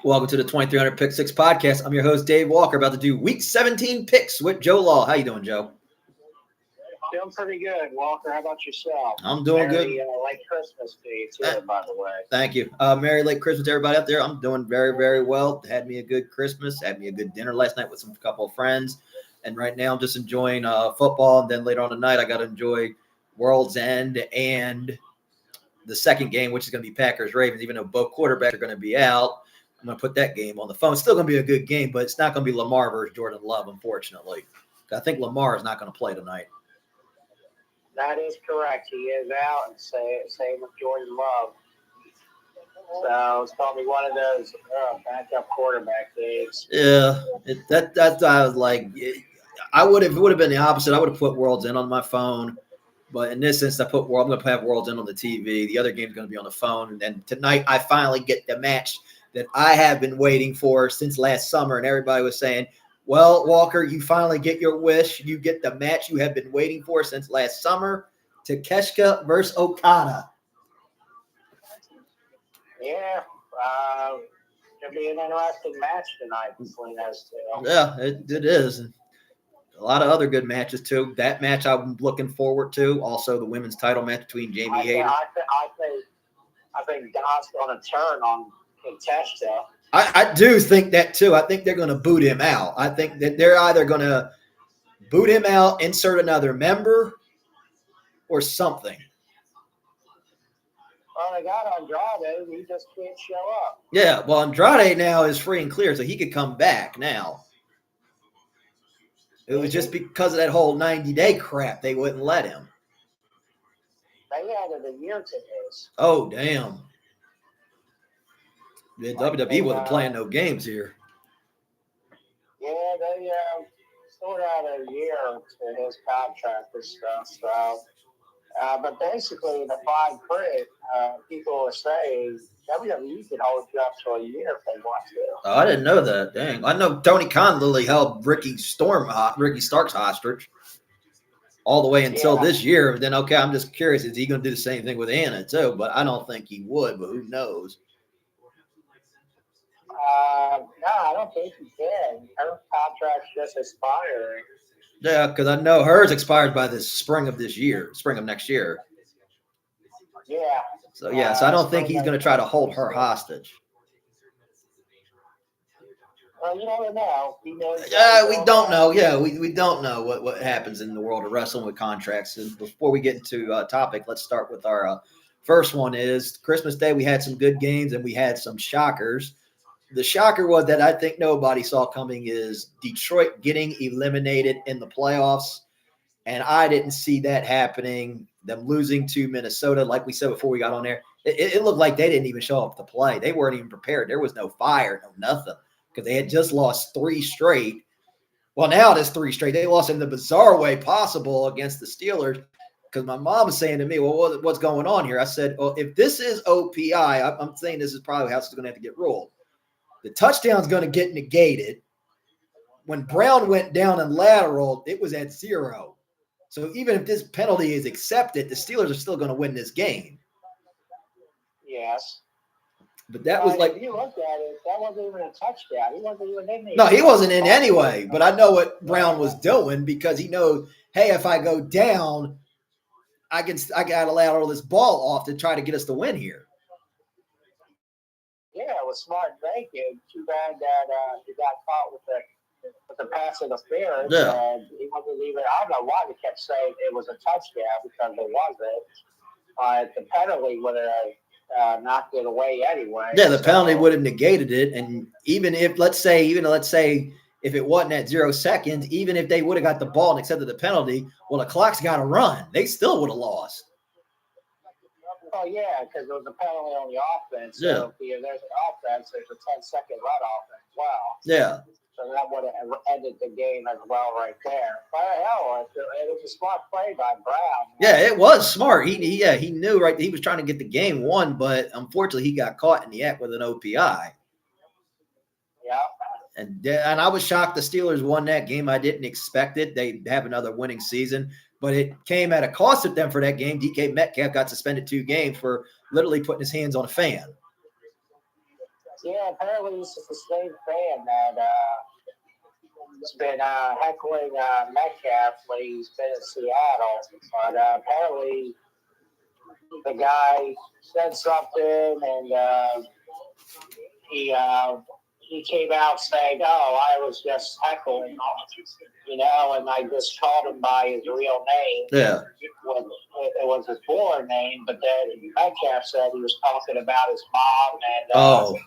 Welcome to the 2300 Pick Six podcast. I'm your host, Dave Walker, about to do Week 17 picks with Joe Law. How you doing, Joe? Doing pretty good, Walker. How about yourself? I'm doing good. Late Christmas to you, too, by the way. Thank you. Merry late Christmas to everybody out there. I'm doing very, very well. Had me a good Christmas. Had me a good dinner last night with a couple of friends. And right now I'm just enjoying football. And then later on tonight, I got to enjoy World's End and the second game, which is going to be Packers-Ravens, even though both quarterbacks are going to be out. I'm going to put that game on the phone. It's still going to be a good game, but it's not going to be Lamar versus Jordan Love, unfortunately. I think Lamar is not going to play tonight. That is correct. He is out, and same with Jordan Love. So it's probably one of those backup quarterback games. Yeah, that's I was like, if it would have been the opposite, I would have put World's End on my phone. But in this instance, I'm going to have World's End on the TV. The other game's going to be on the phone. And then tonight, I finally get the match that I have been waiting for since last summer. And everybody was saying, well, Walker, you finally get your wish. You get the match you have been waiting for since last summer. Takeshita versus Okada. Yeah, it'll be an interesting match tonight between those two. Yeah, it is. A lot of other good matches, too. That match I'm looking forward to. Also, the women's title match between Jamie Hayter. I think God's going to turn on Takeshita. I do think that, too. I think they're going to boot him out. I think that they're either going to boot him out, insert another member, or something. Well, they got Andrade. He just can't show up. Yeah, well, Andrade now is free and clear, so he could come back now. It was just because of that whole 90-day crap, they wouldn't let him. They added a year to his. Oh, damn. The WWE wasn't playing no games here. Yeah, they sort out a year to his contract and stuff. So, but basically, the fine print, people are saying WWE can hold you up to a year if they want to. Oh, I didn't know that. Dang. I know Tony Khan literally held Ricky Starks hostage all the way until this year. Then, okay, I'm just curious, is he going to do the same thing with Anna, too? But I don't think he would, but who knows? No, I don't think he can. Her contract's just expiring. Yeah, because I know hers expires by the spring of next year. Yeah. So I don't think he's going to try to hold her hostage. Well, you never know. Yeah, we don't know. Yeah, we don't know what happens in the world of wrestling with contracts. And before we get into topic, let's start with our first one is Christmas Day. We had some good games and we had some shockers. The shocker was that I think nobody saw coming is Detroit getting eliminated in the playoffs. And I didn't see that happening. Them losing to Minnesota, like we said before we got on there, it looked like they didn't even show up to play. They weren't even prepared. There was no fire, no nothing, because they had just lost 3 straight. Well, now it is 3 straight. They lost in the bizarre way possible against the Steelers, because my mom was saying to me, well, what's going on here? I said, well, if this is OPI, I'm saying this is probably how it's going to have to get ruled. The touchdown's going to get negated. When Brown went down and lateral, it was at 0. So even if this penalty is accepted, the Steelers are still going to win this game. Yes. But that was like – if you look at it, that wasn't even a touchdown. He wasn't even in there. No, he wasn't in anyway. But I know what Brown was doing because he knows, hey, if I go down, I got to lateral this ball off to try to get us to win here. Yeah, it was smart thinking. Too bad that he got caught with the pass interference. Yeah. And he wasn't even. I don't know why they kept saying it was a touchdown because it wasn't. The penalty would have knocked it away anyway. Yeah, the penalty would have negated it. And even if, let's say, if it wasn't at 0 seconds, even if they would have got the ball and accepted the penalty, well, the clock's got to run. They still would have lost. Oh, yeah, because there was a penalty on the offense. Yeah. So if there's an offense, there's a 10-second runoff as well. Yeah. So that would have ended the game as well right there. But hell, it was a smart play by Brown. Yeah, it was smart. He knew right. He was trying to get the game won, but unfortunately he got caught in the act with an OPI. Yeah. And I was shocked the Steelers won that game. I didn't expect it. They have another winning season, but it came at a cost of them for that game. DK Metcalf got suspended 2 games for literally putting his hands on a fan. Yeah, apparently this is the same fan that has been heckling Metcalf when he's been in Seattle. But apparently the guy said something, and he he came out saying, "Oh, I was just heckling, and I just called him by his real name. Yeah. It was his born name, but then Metcalf said he was talking about his mom and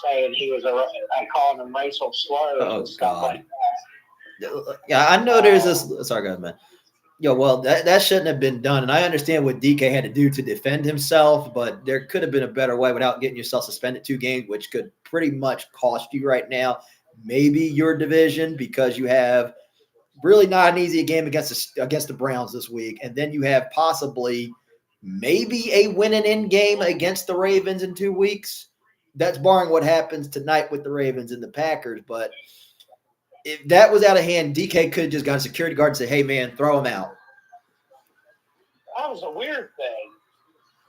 saying he was calling him racial slurs and stuff like that." Yeah, I know there's this. Sorry, guys, man. Well, that shouldn't have been done. And I understand what DK had to do to defend himself, but there could have been a better way without getting yourself suspended 2 games, which could pretty much cost you right now maybe your division, because you have really not an easy game against the Browns this week. And then you have possibly maybe a win-and-in game against the Ravens in 2 weeks. That's barring what happens tonight with the Ravens and the Packers. But if that was out of hand, DK could have just got a security guard and say, "Hey, man, throw him out." That was a weird thing.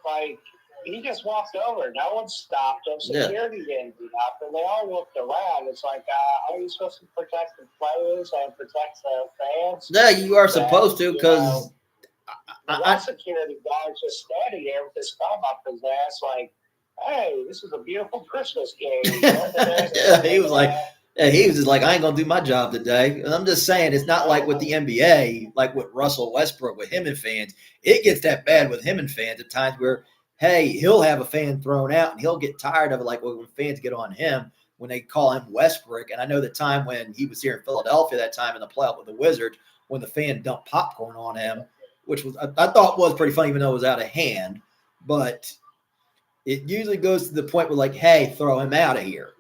Like, he just walked over. No one stopped him. Security didn't do nothing. They all looked around. It's like, are you supposed to protect the players and protect the fans? Yeah, you are supposed to, because that security guard's just standing there with his thumb up his ass like, "Hey, this is a beautiful Christmas game." Yeah, he was like, I ain't gonna do my job today. And I'm just saying, it's not like with the NBA, like with Russell Westbrook, with him and fans. It gets that bad with him and fans at times where, hey, he'll have a fan thrown out and he'll get tired of it. Like when fans get on him when they call him Westbrook. And I know the time when he was here in Philadelphia, that time in the playoff with the Wizards, when the fan dumped popcorn on him, which was I thought was pretty funny, even though it was out of hand. But it usually goes to the point where, like, hey, throw him out of here.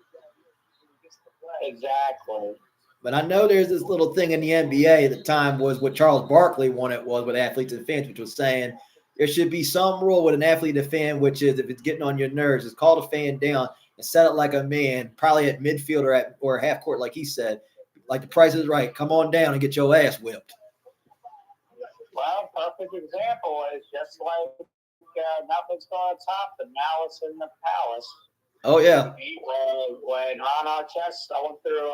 Exactly. But I know there's this little thing in the NBA at the time was what Charles Barkley wanted was with athletes and fans, which was saying there should be some rule with an athlete and fan, which is if it's getting on your nerves, is call the fan down and set it like a man, probably at midfield or half court, like he said, like the Price is Right. Come on down and get your ass whipped. Well, perfect example is just like nothing's going to top the Malice in the Palace. Oh, yeah. When Ron Artest, I went through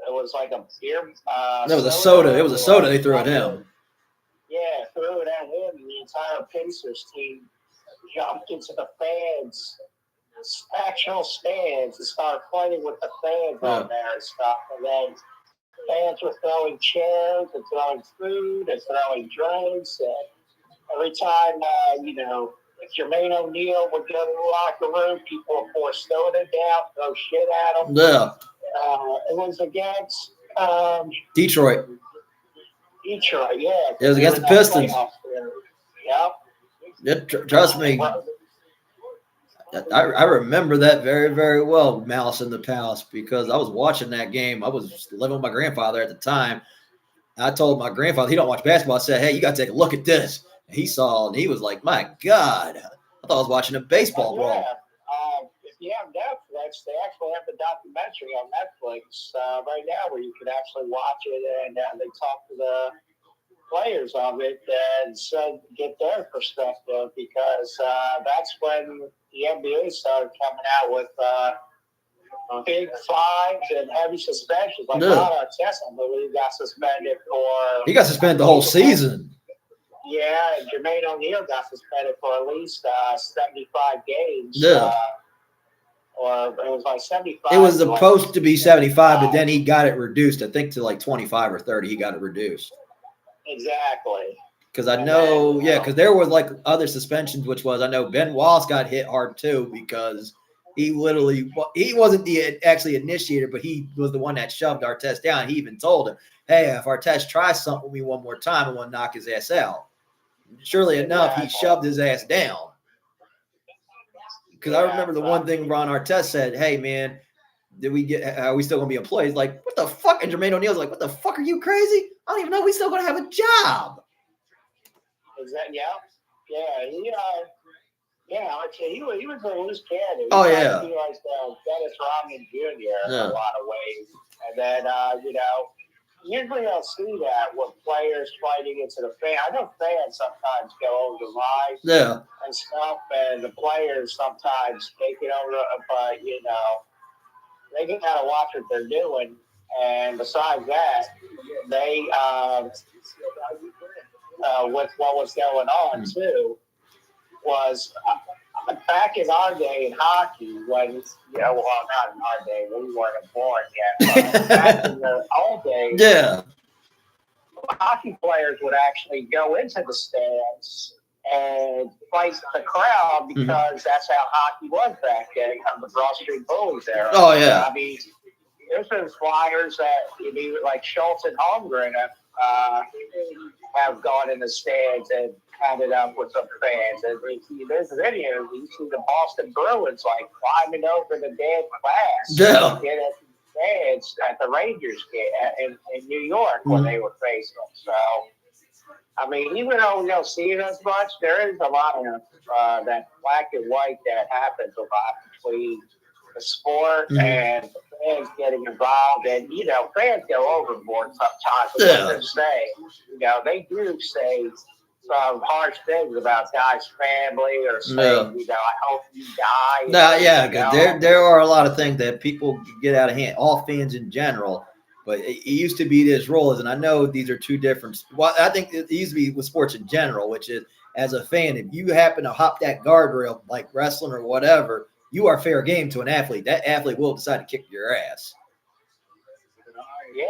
it was like a beer. No, it was a soda. It was a soda they threw at him. Yeah, threw it at him, and the entire Pacers team jumped into the fans, actual stands, and started fighting with the fans on there and stuff. And then fans were throwing chairs and throwing food and throwing drinks. And every time, if Jermaine O'Neal would go to the locker room, people would pour soda down, throw shit at him. Yeah. It was against Detroit. Yeah. It was against the Pistons. Yep. Trust me. I remember that very, very well, Malice in the Palace, because I was watching that game. I was living with my grandfather at the time. I told my grandfather, he don't watch basketball. I said, "Hey, you got to take a look at this." And he saw, and he was like, "My God, I thought I was watching a baseball brawl." If you have Netflix, they actually have the documentary on Netflix right now where you can actually watch it, and they talk to the players of it and get their perspective, because that's when the NBA started coming out with big fines and heavy suspensions. Like Ron Artest, I believe, got suspended for. He got suspended the whole season. Yeah, and Jermaine O'Neal got suspended for at least 75 games. Yeah. Or it was like 75. It was supposed to be 75, but then he got it reduced, I think, to like 25 or 30. He got it reduced. Exactly. Because I know, because there was like other suspensions, which was, I know Ben Wallace got hit hard too, because he wasn't the actually initiator, but he was the one that shoved Artest down. He even told him, "Hey, if Artest tries something with me one more time, I'm going to knock his ass out." Surely enough, he shoved his ass down. Because I remember the one thing Ron Artest said, "Hey, man, are we still going to be employees?" Like, what the fuck? And Jermaine O'Neal's like, "What the fuck? Are you crazy? I don't even know if we still going to have a job." Exactly. Yeah. He was a loose cannon. Oh, yeah. He was Dennis Rodman Jr. in a lot of ways. And then, usually don't see that with players fighting into the fan. I know fans sometimes go over the line Yeah. and stuff, and the players sometimes take it over, but they gotta watch what they're doing. And besides that, they with what was going on too was back in our day in hockey when well, not in our day, we weren't born yet, but back in the old days, Yeah. hockey players would actually go into the stands and fight the crowd because that's how hockey was back then, kind of the Broad Street Bullies era. Oh, yeah. I mean, there's been flyers that like Schultz and Holmgren have gone in the stands and handed up with some fans. And there's videos. You see the Boston Bruins like climbing over the dead glass to get at the stands at the Rangers game in New York when they were facing them. So, I mean, even though we don't see it as much, there is a lot of that black and white that happens a lot between the sport and fans getting involved. And, fans go overboard sometimes with what they say. They do say some harsh things about guys' family or say, I hope you die. No, because there are a lot of things that people get out of hand, all fans in general. But it used to be this role, and I know these are two different. Well, I think it used to be with sports in general, which is as a fan, if you happen to hop that guardrail like wrestling or whatever, you are fair game to an athlete. That athlete will decide to kick your ass. Yeah,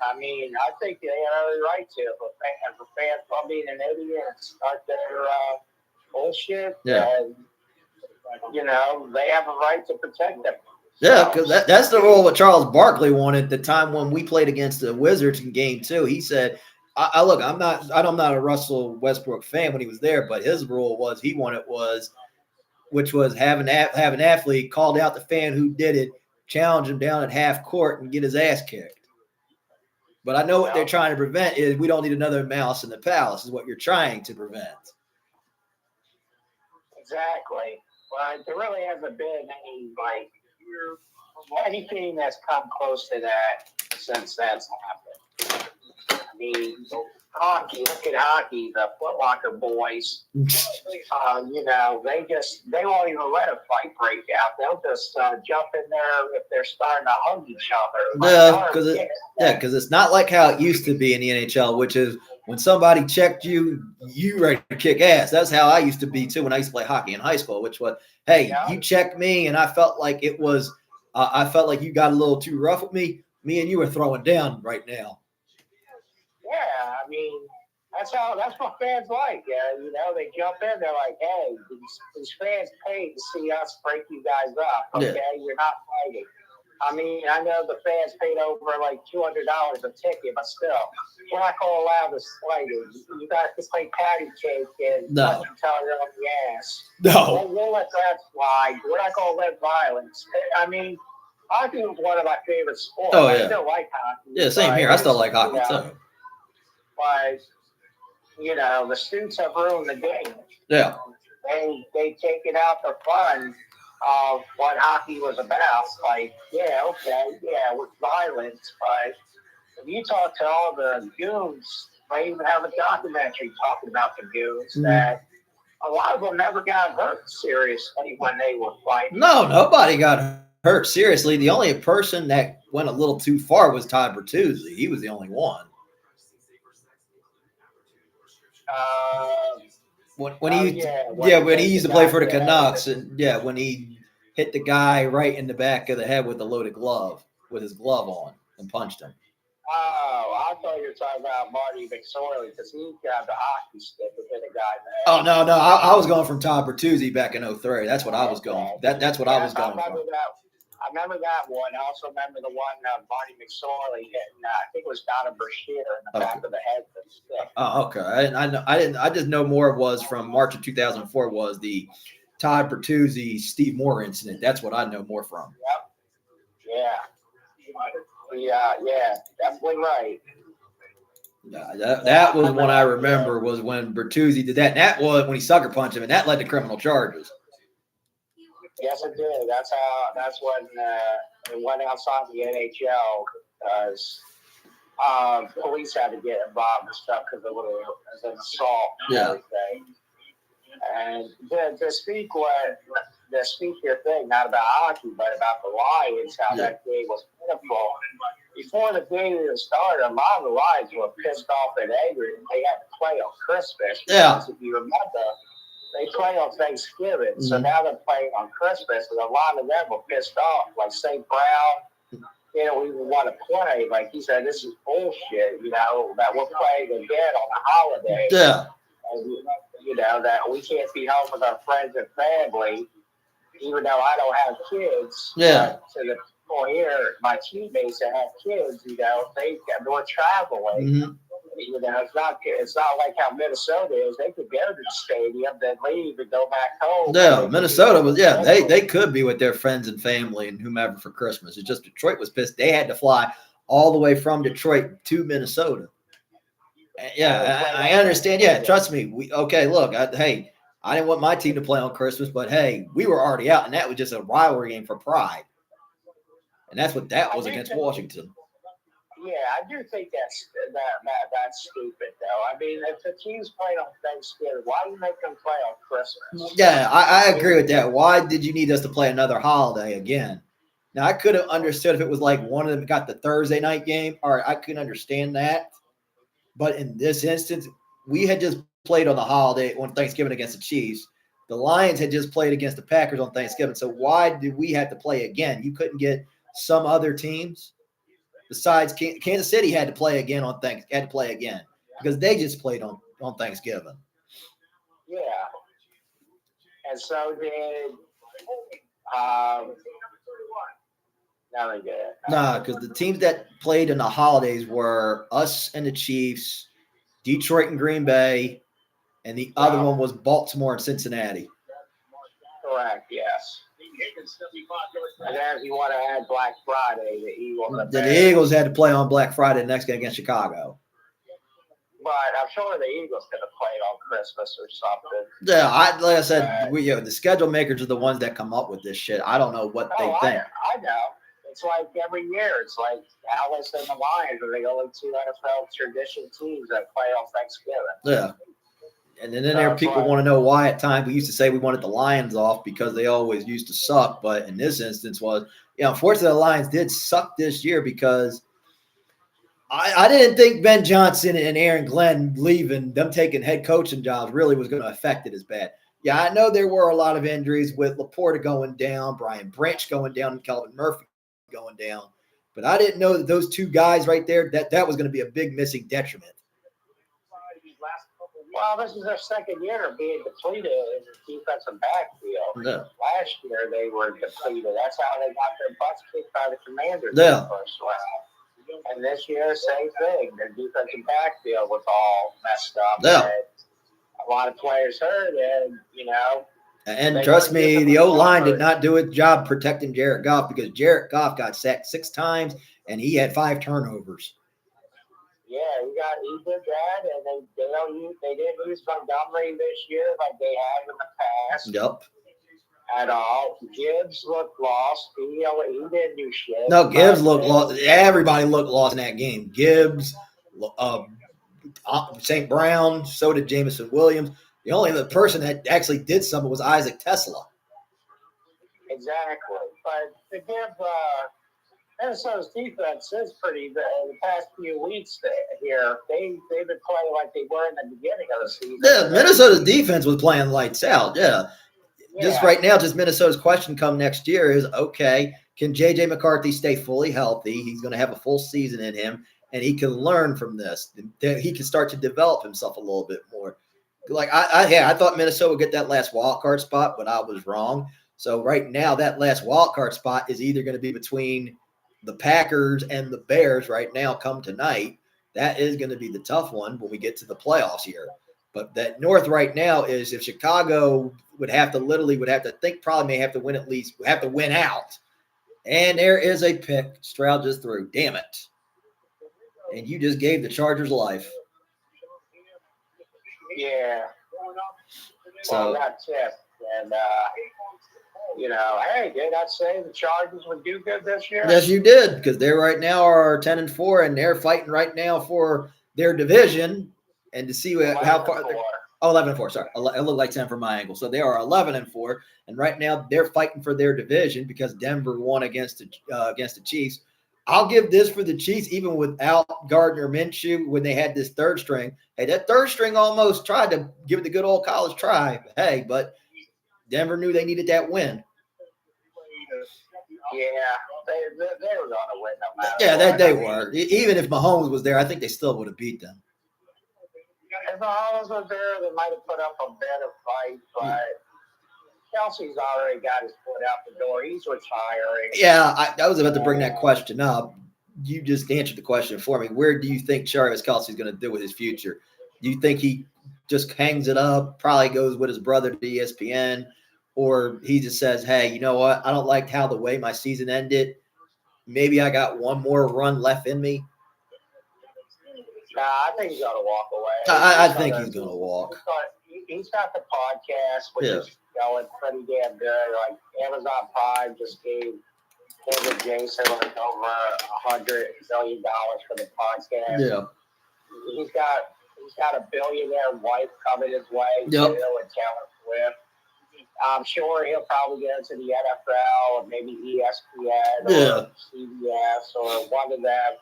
I mean, I think they have every right to. If a fan from being an idiot and start their bullshit, then they have a right to protect them. Yeah, because that's the role what Charles Barkley wanted the time when we played against the Wizards in Game 2. He said, "I look, I'm not a Russell Westbrook fan when he was there, but his rule was he wanted which was have an athlete called out the fan who did it, challenge him down at half court, and get his ass kicked." But I know what they're trying to prevent is we don't need another mouse in the palace. Is what you're trying to prevent. Exactly. Well, there really hasn't been anything that's come close to that since that's happened. I mean, hockey. Look at hockey. The Foot Locker boys. They won't even let a fight break out. They'll just jump in there if they're starting to hug each other. Because it's not like how it used to be in the NHL, which is when somebody checked you, you ready to kick ass. That's how I used to be too when I used to play hockey in high school. Which was, hey, you checked me, and I felt like it was. I felt like you got a little too rough with me. Me and you are throwing down right now. Yeah, I mean, that's what fans like. They jump in, they're like, hey, these fans paid to see us break you guys up. Okay, you're not fighting. I mean, I know the fans paid over like $200 a ticket, but still, we're not going to allow this fighting. You guys can play patty cake and punch each other on the ass. No. We'll let that slide. We're not going to let violence. I mean, hockey was one of my favorite sports. Oh, yeah. I still like hockey. Yeah, same here. I still like hockey, too. But, the students have ruined the game. Yeah. They taken out the fun of what hockey was about. Like, with violence. But if you talk to all the goons, they even have a documentary talking about the goons that a lot of them never got hurt seriously when they were fighting. No, nobody got hurt seriously. The only person that went a little too far was Todd Bertuzzi. He was the only one. When he used to play for the Canucks, and when he hit the guy right in the back of the head with a loaded glove, with his glove on, and punched him. Oh, I thought you were talking about Marty McSorley because he grabbed a hockey stick and hit a guy in the head. Oh no, I was going from Todd Bertuzzi back in 2003. That's what I was going. That's what I was going for. I remember that one. I also remember the one Marty McSorley hitting. I think it was Donna Brashear in the back of the head with the stick. Oh, okay. I just know more was from March of 2004 was the Todd Bertuzzi Steve Moore incident. That's what I know more from. Yep. Yeah. Definitely right. That was one I remember was when Bertuzzi did that. And that was when he sucker punched him, and that led to criminal charges. Yes, it did. That's when it went outside the NHL because Police had to get involved and stuff because it was an assault and everything. And to speak your thing, not about hockey, but about the Lions, how that game was pitiful. Before the game even started, a lot of the Lions were pissed off and angry. They had to play on Christmas. Because if you remember, they play on Thanksgiving. So now they're playing on Christmas, and a lot of them were pissed off. Like St. Brown, we want to play. Like he said, this is bullshit, that we're playing again on a holiday. Yeah. And, that we can't be home with our friends and family, even though I don't have kids. Yeah. To the point here, my teammates that have kids, they're traveling. Mm-hmm. It's not like how Minnesota is. They could go to the stadium, then leave and go back home. Yeah, Minnesota was, they could be with their friends and family and whomever for Christmas. It's just Detroit was pissed. They had to fly all the way from Detroit to Minnesota. Yeah, I understand. Yeah, trust me. Look, I didn't want my team to play on Christmas, but hey, we were already out, and that was just a rivalry game for pride. And that's what that was against Washington. Yeah, I do think that's stupid, though. I mean, if the team's playing on Thanksgiving, why do you make them play on Christmas? Yeah, I agree with that. Why did you need us to play another holiday again? Now, I could have understood if it was like one of them got the Thursday night game. All right, I could understand that. But in this instance, we had just played on the holiday on Thanksgiving against the Chiefs. The Lions had just played against the Packers on Thanksgiving. So why did we have to play again? You couldn't get some other teams besides Kansas City had to play again because they just played on Thanksgiving. Yeah, and so did no, they did. Nah, because the teams that played in the holidays were us and the Chiefs, Detroit and Green Bay, and the other one was Baltimore and Cincinnati. Correct, yes. And then if you want to add Black Friday, the Eagles. The Eagles had to play on Black Friday the next game against Chicago. But I'm sure the Eagles could have played on Christmas or something. Yeah, like I said, the schedule makers are the ones that come up with this shit. I don't know what they think. I know. It's like every year. It's like Alice and the Lions are the only two NFL tradition teams that play on Thanksgiving. Yeah. And then there people want to know why at times we used to say we wanted the Lions off because they always used to suck. But in this instance unfortunately the Lions did suck this year because I didn't think Ben Johnson and Aaron Glenn leaving, them taking head coaching jobs really was going to affect it as bad. Yeah, I know there were a lot of injuries with Laporta going down, Brian Branch going down, and Calvin Murphy going down. But I didn't know that those two guys right there, that was going to be a big missing detriment. Well, this is their second year being depleted in the defensive backfield. Yeah. Last year they were depleted. That's how they got their butts kicked by the Commanders in the first round. And this year, same thing. Their defensive backfield was all messed up. Yeah. And a lot of players hurt, and And trust me, the O-line did not do its job protecting Jared Goff because Jared Goff got sacked 6 times and he had 5 turnovers. Yeah, he did that, and they didn't use Montgomery this year like they have in the past. Yep. At all. Gibbs looked lost. He didn't do shit. No, Gibbs looked lost. Everybody looked lost in that game. Gibbs, St. Brown, so did Jameson Williams. The only other person that actually did something was Isaac Tesla. Exactly. But to give Minnesota's defense is pretty good. The past few weeks here, they've been playing like they were in the beginning of the season. Yeah, Minnesota's defense was playing lights out. Yeah. Just right now, Minnesota's question come next year is, okay, can J.J. McCarthy stay fully healthy? He's going to have a full season in him, and he can learn from this. He can start to develop himself a little bit more. Like I thought Minnesota would get that last wild card spot, but I was wrong. So right now, that last wild card spot is either going to be between the Packers and the Bears right now come tonight. That is going to be the tough one when we get to the playoffs here. But that North right now is if Chicago would have to think probably may have to win have to win out. And there is a pick. Stroud just threw. Damn it. And you just gave the Chargers life. Yeah. So that's it. And hey, did I say the Chargers would do good this year? Yes, you did, because they right now are 10-4, and they're fighting right now for their division. And to see how far. 11-4. Sorry, it looked like 10 from my angle. So they are 11-4, and right now they're fighting for their division because Denver won against the Chiefs. I'll give this for the Chiefs, even without Gardner Minshew when they had this third string. Hey, that third string almost tried to give it the good old college try. But Denver knew they needed that win. Yeah, they were going to win no matter. Yeah, that they were. Even if Mahomes was there, I think they still would have beat them. If Mahomes was there, they might have put up a better fight, but Kelsey's already got his foot out the door. He's retiring. Yeah, I was about to bring that question up. You just answered the question for me. Where do you think Travis Kelce's going to do with his future? Do you think he just hangs it up, probably goes with his brother to ESPN, or he just says, hey, you know what? I don't like how the way my season ended. Maybe I got one more run left in me. Nah, I think he's going to walk away. I think he's going to walk. He's got the podcast, which is going pretty damn good. Like Amazon Prime just gave him and Jason like over $100 million for the podcast. Yeah. He's got a billionaire wife coming his way too, and Taylor Swift. I'm sure he'll probably get into the NFL or maybe ESPN or CBS or one of them that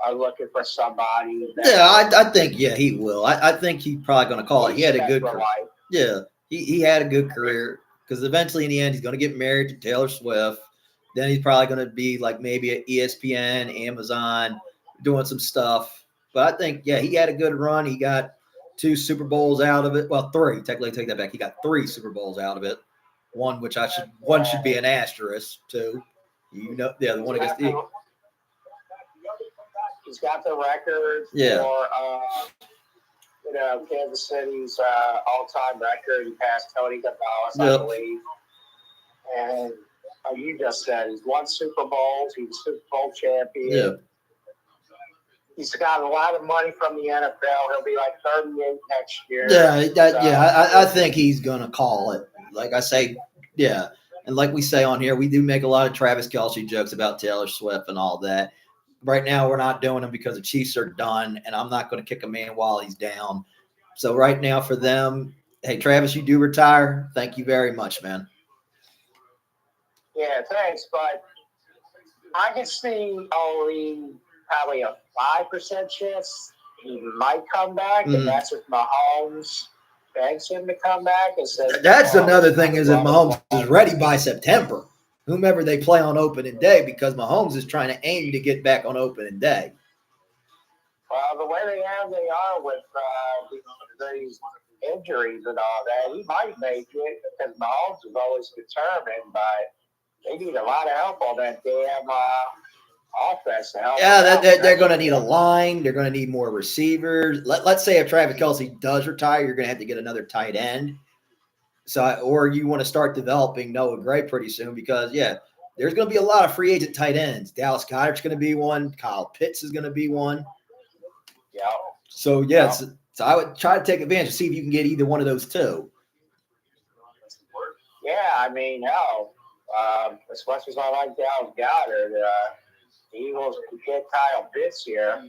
are looking for somebody. I think he will. I think he's probably going to call it. He had a good career. Yeah, he had a good career because eventually in the end he's going to get married to Taylor Swift. Then he's probably going to be like maybe at ESPN, Amazon, doing some stuff. But I think, he had a good run. He got 2 Super Bowls out of it. Well, 3. Technically, take that back. He got 3 Super Bowls out of it. One should be an asterisk too. The one against the. He's got the record for Kansas City's all-time record. He passed Tony Gonzalez, I believe. And you just said he's won Super Bowls. He's a Super Bowl champion. Yeah. He's got a lot of money from the NFL. He'll be like 38 next year. I think he's going to call it. Like I say, and like we say on here, we do make a lot of Travis Kelce jokes about Taylor Swift and all that. Right now, we're not doing them because the Chiefs are done, and I'm not going to kick a man while he's down. So right now for them, hey, Travis, you do retire. Thank you very much, man. Yeah, thanks. But I can see only probably a 5% chance he might come back, and that's if Mahomes begs him to come back. And says, that's another thing is if Mahomes is ready by September, whomever they play on opening day, because Mahomes is trying to aim to get back on opening day. Well, the way they are with these injuries and all that, he might make it because Mahomes is always determined, but they need a lot of help on that damn offense. They're going to need a line. They're going to need more receivers. Let's say if Travis Kelce does retire, you're going to have to get another tight end. Or you want to start developing Noah Gray pretty soon because, there's going to be a lot of free agent tight ends. Dallas Goedert's going to be one. Kyle Pitts is going to be one. Yeah. So, so I would try to take advantage to see if you can get either one of those two. Yeah, I mean, as much as I like Dallas Goedert, the Eagles could get Kyle Pitts here.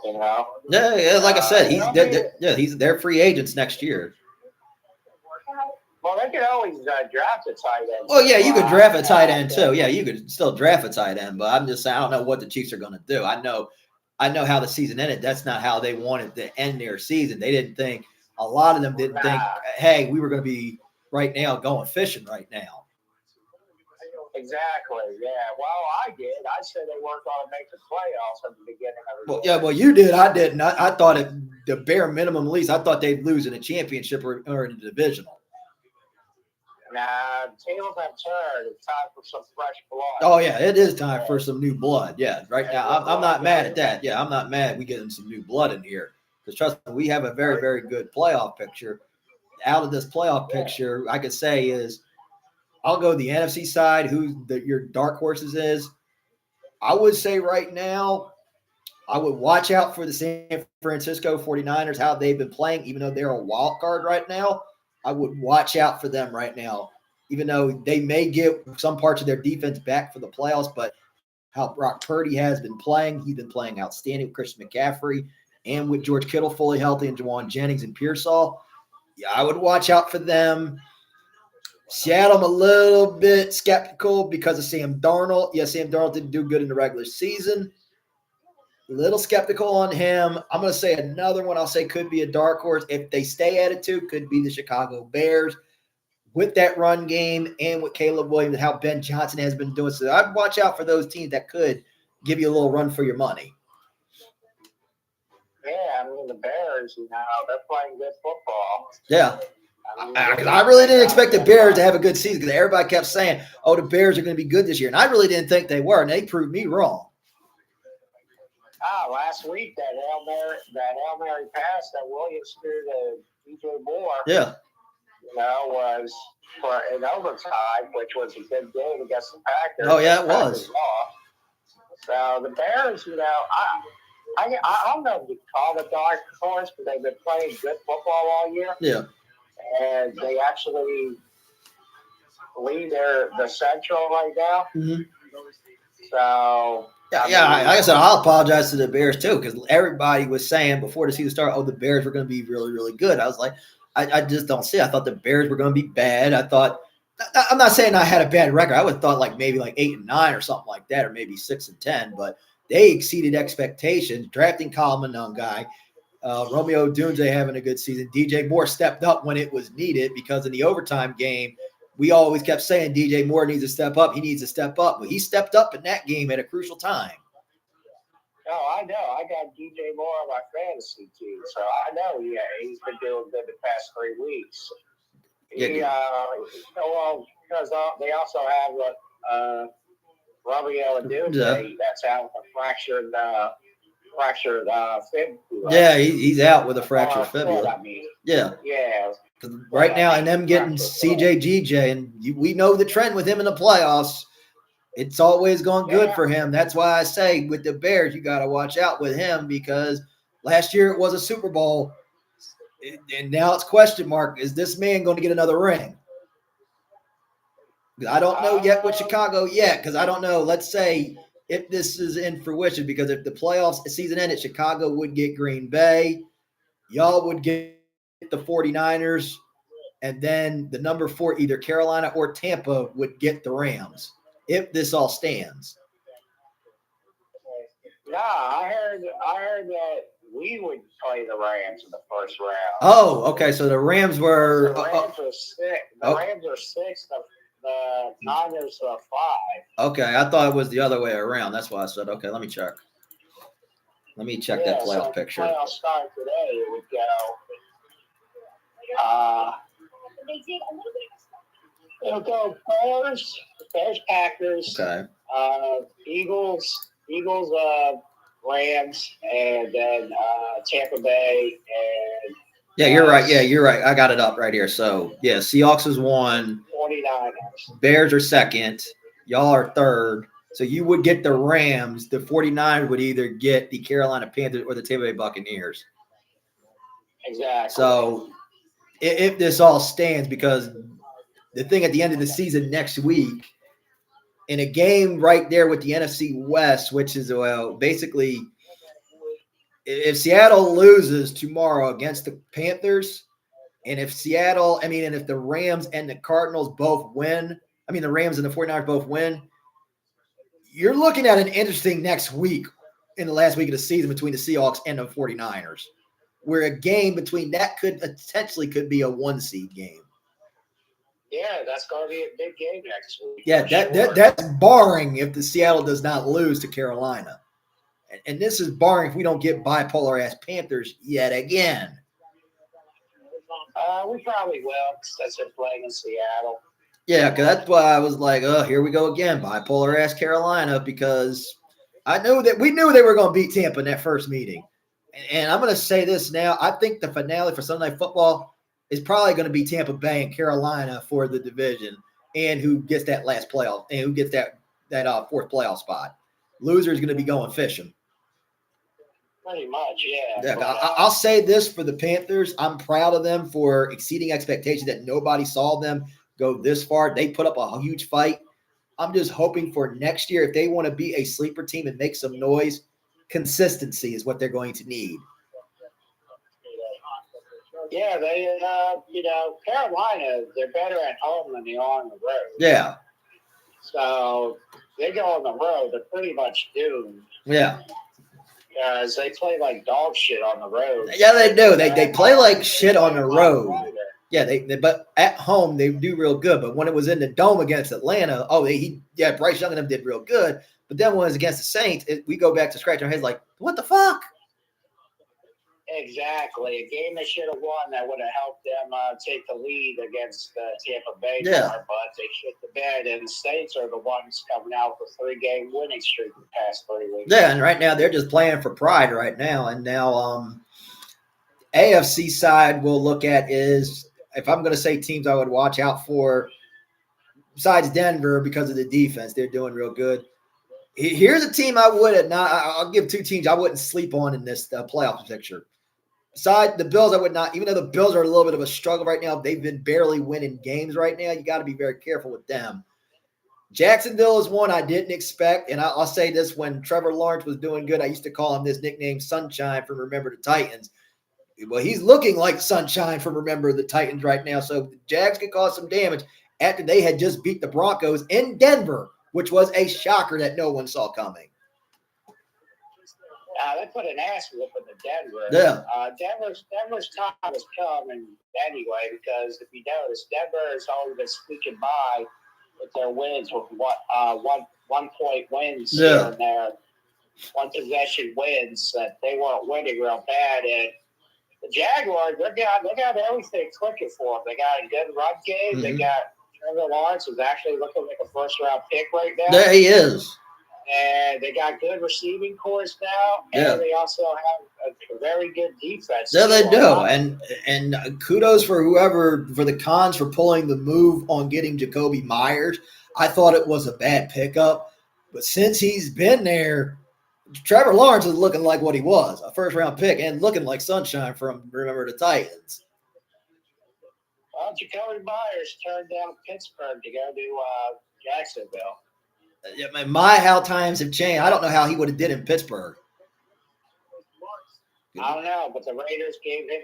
Yeah, like I said, they're free agents next year. Well, they could always draft a tight end. Oh, yeah, you could draft a tight end too. Yeah, you could still draft a tight end, but I'm just saying I don't know what the Chiefs are going to do. I know how the season ended. That's not how they wanted to end their season. They didn't think – a lot of them didn't think, hey, we were going to be right now going fishing right now. Exactly, yeah. Well, I did. I said they weren't going to make the playoffs at the beginning of the year. Yeah, well, you did. I didn't. I thought at the bare minimum, at least, I thought they'd lose in a championship or in a divisional. Nah, tables have turned. It's time for some fresh blood. Oh, yeah, it is time for some new blood. Yeah, right now, I'm not mad at that. Yeah, I'm not mad we getting some new blood in here. Because trust me, we have a very, very good playoff picture. Out of this playoff picture, I could say is I'll go the NFC side, your dark horses is. I would say right now, I would watch out for the San Francisco 49ers, how they've been playing, even though they're a wild card right now. I would watch out for them right now. even though they may get some parts of their defense back for the playoffs, but how Brock Purdy has been playing, he's been playing outstanding with Christian McCaffrey and with George Kittle fully healthy and Jawan Jennings and Pearsall. Yeah, I would watch out for them. Seattle, I'm a little bit skeptical because of Sam Darnold. Yeah, Sam Darnold didn't do good in the regular season. A little skeptical on him. I'm going to say another one I'll say could be a dark horse. If they stay at it too, could be the Chicago Bears with that run game and with Caleb Williams and how Ben Johnson has been doing. So I'd watch out for those teams that could give you a little run for your money. Yeah, I mean, the Bears, they're playing good football. Yeah. Because I really didn't expect the Bears to have a good season because everybody kept saying, the Bears are going to be good this year. And I really didn't think they were, and they proved me wrong. Last week, that Hail Mary pass that Williams threw to DJ Moore, was for an overtime, which was a good game against the Packers. Oh, yeah, it was. So the Bears, I don't know if you call the dark horse, but they've been playing good football all year. Yeah. And they actually lead the Central right now. Mm-hmm. So like I said, I'll apologize to the Bears too because everybody was saying before the season started, the Bears were going to be really, really good. I was like, I just don't see it. I thought the Bears were going to be bad. I'm not saying I had a bad record. I would have thought maybe 8-9 or something like that, or maybe 6-10, but they exceeded expectations. Drafting Kyle Monangai, Romeo Odunze having a good season. DJ Moore stepped up when it was needed because in the overtime game, we always kept saying DJ Moore needs to step up. He needs to step up. But he stepped up in that game at a crucial time. Oh, I know. I got DJ Moore on my fantasy team, so I know he's been doing good the past 3 weeks. Because they also have Romeo Odunze that's out with a fractured fibula. Yeah, he's out with a fractured fibula. Yeah. Right now, and them getting CJ GJ, and we know the trend with him in the playoffs. It's always going good for him. That's why I say with the Bears, you got to watch out with him because last year it was a Super Bowl, and now it's question mark. Is this man going to get another ring? I don't know yet with Chicago yet because I don't know. Let's say if this is in fruition, because if the playoffs season ended, Chicago would get Green Bay. Y'all would get the 49ers, and then the number 4, either Carolina or Tampa, would get the Rams if this all stands. No, I heard that we would play the Rams in the first round. Oh, okay. So the Rams were. The Rams are 6. The Rams are 6. The Niners are 5. Okay, I thought it was the other way around. That's why I said, okay, let me check. Let me check that playoff picture. The playoff start today, it would go. It'll go Bears, Packers, Eagles, Rams, and then Tampa Bay and. Yeah, you're right. Yeah, you're right. I got it up right here. So, yeah, Seahawks is 1. 49ers. Bears are 2nd. Y'all are 3rd. So you would get the Rams. The 49ers would either get the Carolina Panthers or the Tampa Bay Buccaneers. Exactly. So if this all stands, because the thing at the end of the season next week, in a game right there with the NFC West, which is, basically – if Seattle loses tomorrow against the Panthers, and if the Rams and the Cardinals both win, the Rams and the 49ers both win, you're looking at an interesting next week in the last week of the season between the Seahawks and the 49ers, where a game between that could be a 1-seed game. Yeah, that's going to be a big game next week. Yeah, that's barring if the Seattle does not lose to Carolina. And this is barring if we don't get bipolar-ass Panthers yet again. We probably will, since they're playing in Seattle. Yeah, because that's why I was like, here we go again, bipolar-ass Carolina, because we knew they were going to beat Tampa in that first meeting. And I'm going to say this now. I think the finale for Sunday Night Football is probably going to be Tampa Bay and Carolina for the division, and who gets that last playoff, and who gets that 4th playoff spot. Loser is going to be going fishing. Pretty much, yeah. I'll say this for the Panthers. I'm proud of them for exceeding expectations that nobody saw them go this far. They put up a huge fight. I'm just hoping for next year, if they want to be a sleeper team and make some noise, consistency is what they're going to need. Yeah, they, Carolina, they're better at home than they are on the road. Yeah. So they go on the road, they're pretty much doomed. Yeah. Because they play like dog shit on the road. Yeah, they do. They play like shit on the road. Yeah, they but at home they do real good. But when it was in the dome against Atlanta, Bryce Young and them did real good. But then when it was against the Saints, we go back to scratch our heads like, what the fuck? Exactly. A game they should have won that would have helped them take the lead against Tampa Bay. Yeah. But they shit the bed, and the Saints are the ones coming out with a 3-game winning streak the past 3 weeks. Yeah, and right now they're just playing for pride right now. And now AFC side we'll look at is, if I'm going to say teams I would watch out for, besides Denver because of the defense, they're doing real good. Here's a team I'll give 2 teams I wouldn't sleep on in this playoff picture. Besides the Bills, I would not, even though the Bills are a little bit of a struggle right now, they've been barely winning games right now. You got to be very careful with them. Jacksonville is one I didn't expect, and I'll say this: when Trevor Lawrence was doing good, I used to call him this nickname Sunshine from Remember the Titans. Well, he's looking like Sunshine from Remember the Titans right now, so the Jags could cause some damage after they had just beat the Broncos in Denver, which was a shocker that no one saw coming. They put an ass whooping to Denver. Yeah. Denver's time has come, and anyway, because if you notice, Denver has always been squeaking by with their wins, with 1 point wins here and there, 1 possession wins that they weren't winning real bad. And the Jaguars, they got everything clicking for them. They got a good run game. Mm-hmm. They got Trevor Lawrence is actually looking like a first-round pick right now. There he is. And they got good receiving cores now, and they also have a very good defense. Yeah, they do. And kudos for the Cons for pulling the move on getting Jacoby Myers. I thought it was a bad pickup, but since he's been there, Trevor Lawrence is looking like what he was, a first-round pick, and looking like Sunshine from Remember the Titans. Well, Jacoby Myers turned down Pittsburgh to go to Jacksonville. How times have changed. I don't know how he would have did in Pittsburgh. I don't know, but the Raiders gave him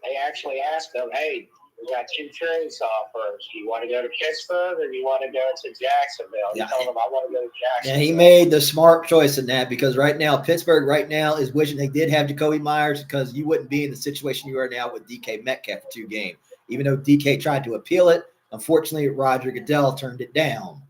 they actually asked him, hey, we got 2 trade offers. Do you want to go to Pittsburgh or do you want to go to Jacksonville? He told him, I want to go to Jacksonville. Yeah, he made the smart choice in that, because right now, Pittsburgh is wishing they did have Jacoby Myers, because you wouldn't be in the situation you are now with DK Metcalf for 2 games. Even though DK tried to appeal it, unfortunately, Roger Goodell turned it down.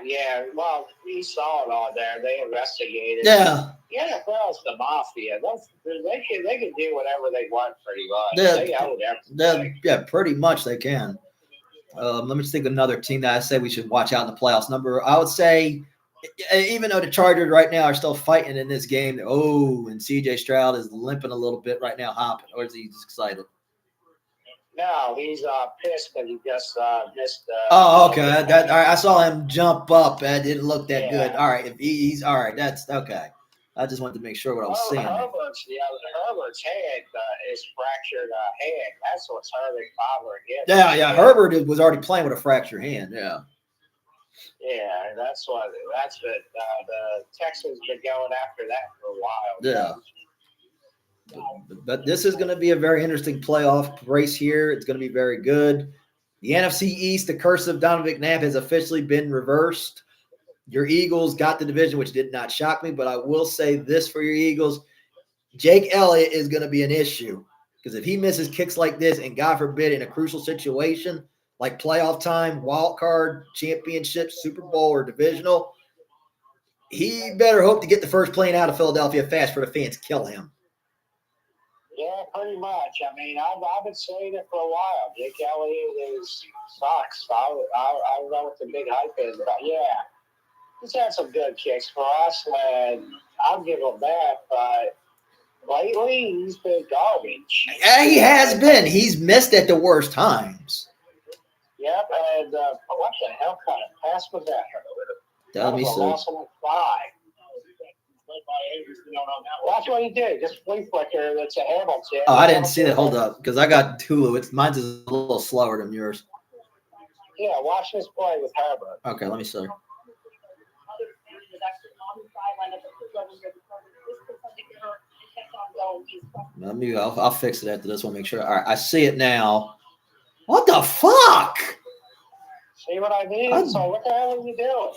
Yeah. Well, we saw it all there. They investigated. Yeah. The NFL's the mafia. They can do whatever they want pretty much. They own everything. Yeah, pretty much they can. Let me just think of another team that I say we should watch out in the playoffs. I would say, even though the Chargers right now are still fighting in this game, and CJ Stroud is limping a little bit right now, hopping, or is he just excited? No, he's pissed because he just missed. Okay. All right, I saw him jump up. That didn't look that good. All right, if he's all right, that's okay. I just wanted to make sure what I was seeing. Herbert's hand is fractured hand. That's what's hurting Bobber. Yeah. Herbert was already playing with a fractured hand. Yeah. Yeah, that's what. The Texans been going after that for a while. Yeah. But this is going to be a very interesting playoff race here. It's going to be very good. The NFC East, the curse of Donovan McNabb has officially been reversed. Your Eagles got the division, which did not shock me, but I will say this for your Eagles. Jake Elliott is going to be an issue, because if he misses kicks like this, and God forbid in a crucial situation like playoff time, wild card, championship, Super Bowl, or divisional, he better hope to get the first plane out of Philadelphia fast for the fans kill him. Yeah, pretty much. I mean, I've been saying it for a while. Jake Elliott sucks. I don't know what the big hype is, but he's had some good kicks for us, and I'll give him that. But lately, he's been garbage. Yeah, he has been. He's missed at the worst times. Yep, and what the hell kind of pass was that? Let me see. Loss on the fly. That's what he did. Just flea flicker. That's a Hamilton. Oh, I didn't see that. Hold up, because I got Hulu. Mine's is a little slower than yours. Yeah, watch this play with Herbert. Okay, let me see. I'll fix it after this one. Make sure. All right, I see it now. What the fuck? See what I mean? So what the hell are you doing?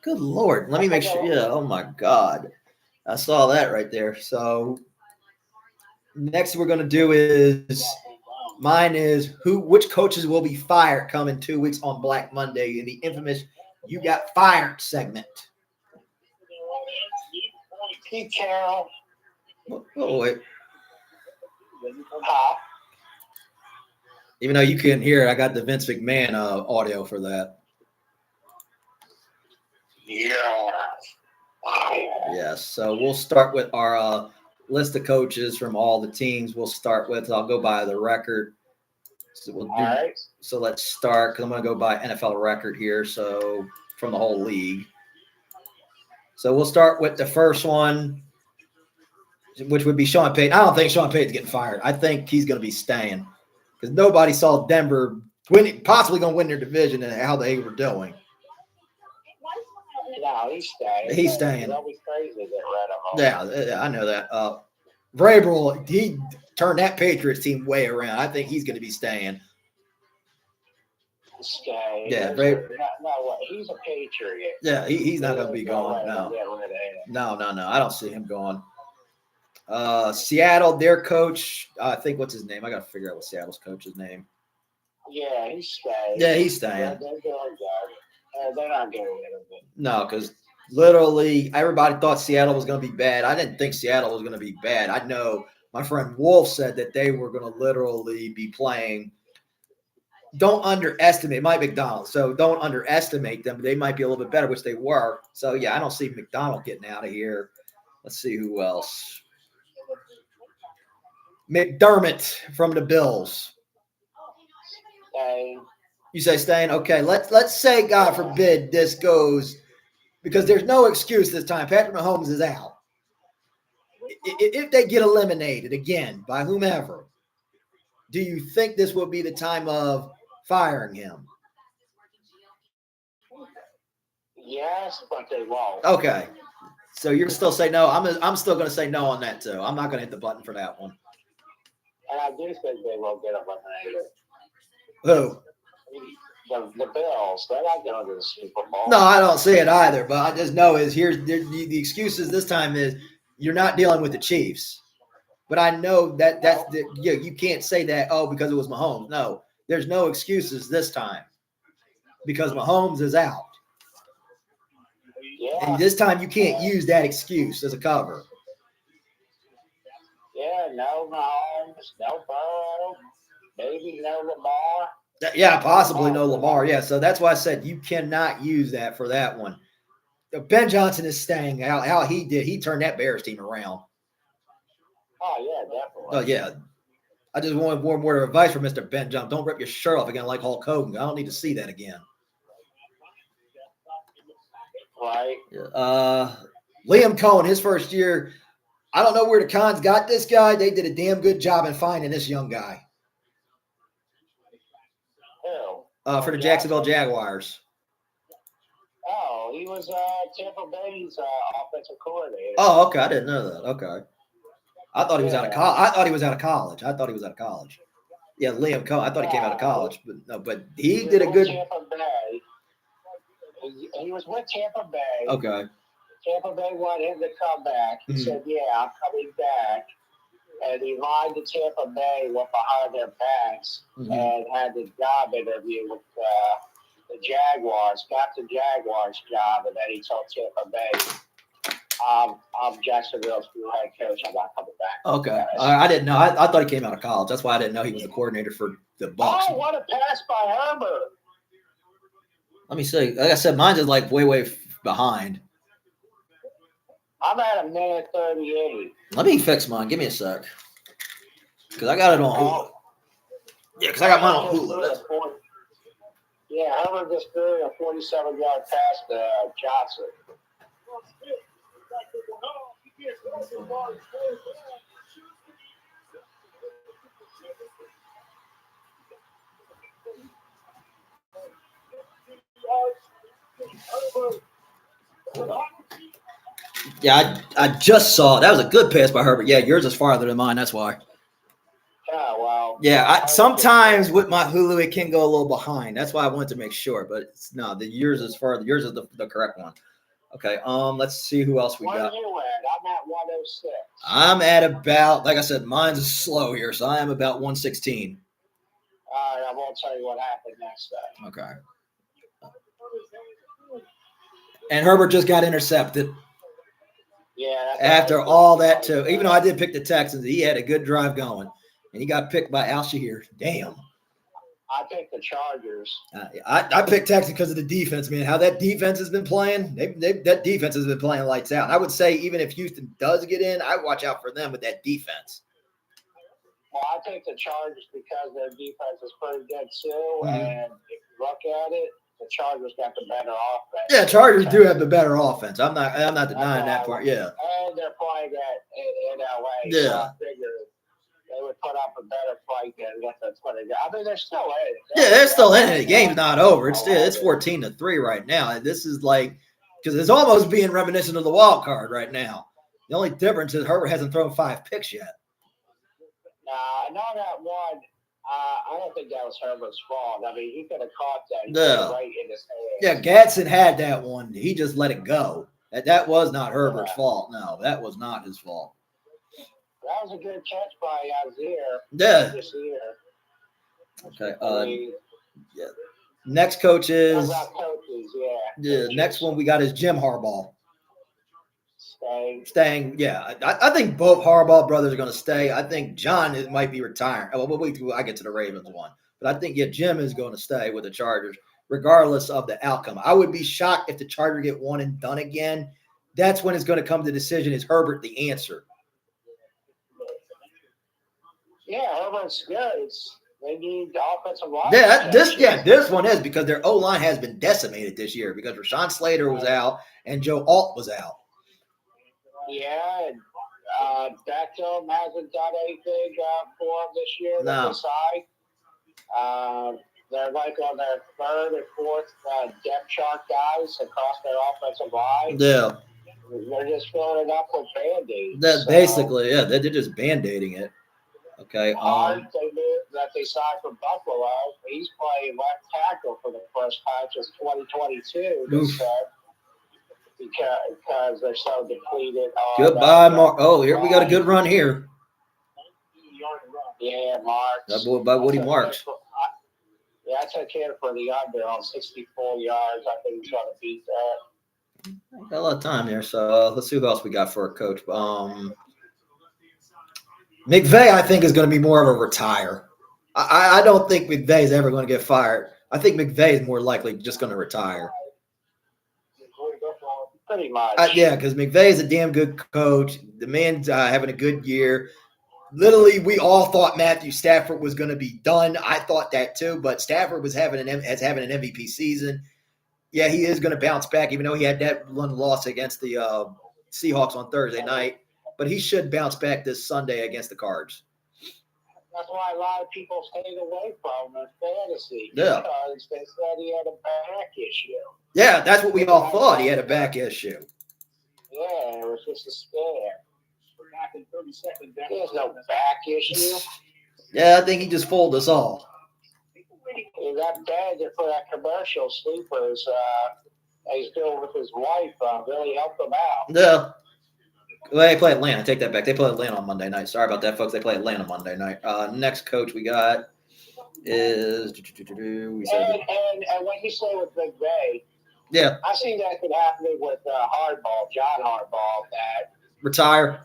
Good Lord. Let me make sure. Yeah. Oh my God. I saw that right there. So next we're going to do is mine is which coaches will be fired coming 2 weeks on Black Monday in the infamous "You Got Fired" segment. Pete Carroll. Oh wait. Even though you couldn't hear it, I got the Vince McMahon audio for that. Yeah. Yes. So we'll start with our list of coaches from all the teams. We'll start with. I'll go by the record. So we'll do. All right. So let's start because I'm going to go by NFL record here. So from the whole league. So we'll start with the first one, which would be Sean Payton. I don't think Sean Payton's getting fired. I think he's going to be staying because nobody saw Denver possibly going to win their division and how they were doing. No, he's staying. He's staying. That'll be crazy to get rid of him. Yeah, I know that. Vrabel, he turned that Patriots team way around. I think he's going to be staying. Stay. Yeah, he's a Patriot. Yeah, he's not going to be going. No. I don't see him going. Seattle, their coach, I think what's his name? I got to figure out what Seattle's coach's name. Yeah, he's staying. Yeah, he's staying. They're not getting rid of him. No, because literally everybody thought Seattle was going to be bad. I didn't think Seattle was going to be bad. I know my friend Wolf said that they were going to literally be playing. Don't underestimate Mike McDonald. So don't underestimate them. They might be a little bit better, which they were. So, yeah, I don't see McDonald getting out of here. Let's see who else. McDermott from the Bills. Staying. You say staying? Okay, let's say, God forbid, this goes because there's no excuse this time. Patrick Mahomes is out. If they get eliminated again by whomever, do you think this will be the time of firing him? Yes, but they won't. Okay, so you're still saying no. I'm still going to say no on that too. I'm not going to hit the button for that one. And I do think they will get eliminated. Who? The Bills, they're not going to the Super Bowl. No, I don't see it either. But I just know is the excuses this time is you're not dealing with the Chiefs. But I know you can't say that because it was Mahomes. No, there's no excuses this time because Mahomes is out. Yeah. And this time you can't use that excuse as a cover. Yeah, no Mahomes, no Burrow, maybe no Lamar. Yeah, possibly no Lamar. Yeah, so that's why I said you cannot use that for that one. Ben Johnson is staying. How he did, he turned that Bears team around. Oh, yeah, definitely. Oh, yeah. I just want one word of advice from Mr. Ben Johnson. Don't rip your shirt off again like Hulk Hogan. I don't need to see that again. Right. Liam Cohen, his first year, I don't know where the Cons got this guy. They did a damn good job in finding this young guy. Who? For the Jacksonville Jaguars. Oh, he was Tampa Bay's offensive coordinator. Oh, okay. I didn't know that. Okay. I thought he was out of college. I thought he was out of college. Yeah, Liam Cohen. I thought he came out of college, but no. But he did a good. Tampa Bay. He was with Tampa Bay. Okay. Tampa Bay wanted him to come back. He said, "Yeah, I'm coming back." And he lied to Tampa Bay, went behind their backs, and had the job interview with the Jaguars. Got the Jaguars job, and then he told Tampa Bay, "I'm Jacksonville's new head coach. I'm not coming back." Okay, I didn't know. I thought he came out of college. That's why I didn't know he was the coordinator for the Bucs. Oh, what a pass by Herbert! Let me see. Like I said, mine's is like way behind. I'm at a minute 38. Let me fix mine. Give me a sec. Because I got it on Hulu. Yeah, because I got mine on Hulu. Yeah, Herbert just threw a 47-yard pass to Johnson. Yeah, I just saw that was a good pass by Herbert. Yeah, yours is farther than mine. That's why. Yeah, well. Yeah, sometimes with my Hulu it can go a little behind. That's why I wanted to make sure. But no, the yours is farther. Yours is the correct one. Okay. Let's see who else we Where got. are you at? I'm at 106. I'm at about, like I said, mine's slow here, so I am about 116. All right, I won't tell you what happened next time. Okay. And Herbert just got intercepted. Yeah. After all that, too. Even though I did pick the Texans, he had a good drive going. And he got picked by Al-Shahir. Damn. I picked the Chargers. I picked Texans because of the defense, man. How that defense has been playing, that defense has been playing lights out. And I would say even if Houston does get in, I watch out for them with that defense. Well, I picked the Chargers because their defense is pretty good too. Mm-hmm. And if you look at it, the Chargers got the better offense. Yeah, Chargers do have the better offense. I'm not denying that part. Yeah. And they're playing in LA. Yeah. So I figured they would put up a better fight than what they're putting. I mean, they're still in it. Yeah, they're still in it. The game's not over. It's 14-3 right now. This is like because it's almost being reminiscent of the wild card right now. The only difference is Herbert hasn't thrown 5 picks yet. No, that one. I don't think that was Herbert's fault. I mean, he could have caught that right in his hand. Yeah, Gadsden had that one. He just let it go. That was not Herbert's fault. No, that was not his fault. That was a good catch by Azir. Yeah. This year. Okay. Yeah. Next coach is. Coaches, The next one we got is Jim Harbaugh. Staying. Yeah. I think both Harbaugh brothers are going to stay. I think John might be retiring. Well, wait till I get to the Ravens one. But I think, Jim is going to stay with the Chargers, regardless of the outcome. I would be shocked if the Chargers get one and done again. That's when it's going to come to the decision. Is Herbert the answer? Yeah, Herbert's good. They need the offensive line. This one is because their O-line has been decimated this year because Rashawn Slater was out and Joe Alt was out. Yeah, and Beckham hasn't done anything for them this year. No. They're like on their third and fourth depth chart guys across their offensive line. Yeah. They're just filling it up with Band-Aids. Basically, they're just Band-Aiding it. Okay. They knew that they signed from Buffalo. He's playing left tackle for the first time since 2022. Because they're so depleted. Goodbye, Mark. Oh, here we got a good run here. Yeah, Marks. That boy by Woody Marks. I took him for the under on 64 yards. I think he's going to beat that. Got a lot of time there, so let's see who else we got for a coach. McVay, I think, is going to be more of a retire. I don't think McVay is ever going to get fired. I think McVay is more likely just going to retire. Pretty much. Because McVay is a damn good coach. The man's having a good year. Literally, we all thought Matthew Stafford was going to be done. I thought that too, but Stafford was having an MVP season. Yeah, he is going to bounce back, even though he had that one loss against the Seahawks on Thursday night. But he should bounce back this Sunday against the Cards. That's why a lot of people stayed away from him in fantasy. Yeah. Because they said he had a back issue. Yeah, that's what we all thought. He had a back issue. Yeah, it was just a scare. There's no back issue. Yeah, I think he just fooled us all. That bad for that commercial sleepers he's doing with his wife really helped him out. Yeah. Well, they play Atlanta. Take that back. They play Atlanta on Monday night. Sorry about that, folks. They play Atlanta Monday night. Next coach we got is and when you say with McVay, yeah, I see that could happen with Harbaugh, John Harbaugh, that retire.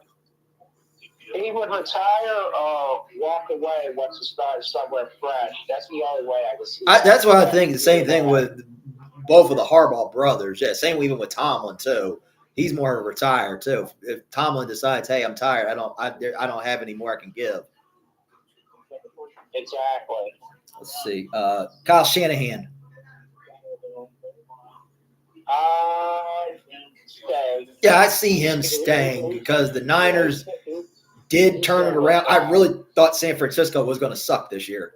He would retire or walk away once to start somewhere fresh. That's the only way I can see. That's what I think. The same thing with both of the Harbaugh brothers. Yeah, same even with Tomlin too. He's more of a retire too. If Tomlin decides, hey, I'm tired, I don't have any more I can give. Exactly. Let's see. Kyle Shanahan. stay. Yeah, I see him staying because the Niners did turn it around. I really thought San Francisco was going to suck this year.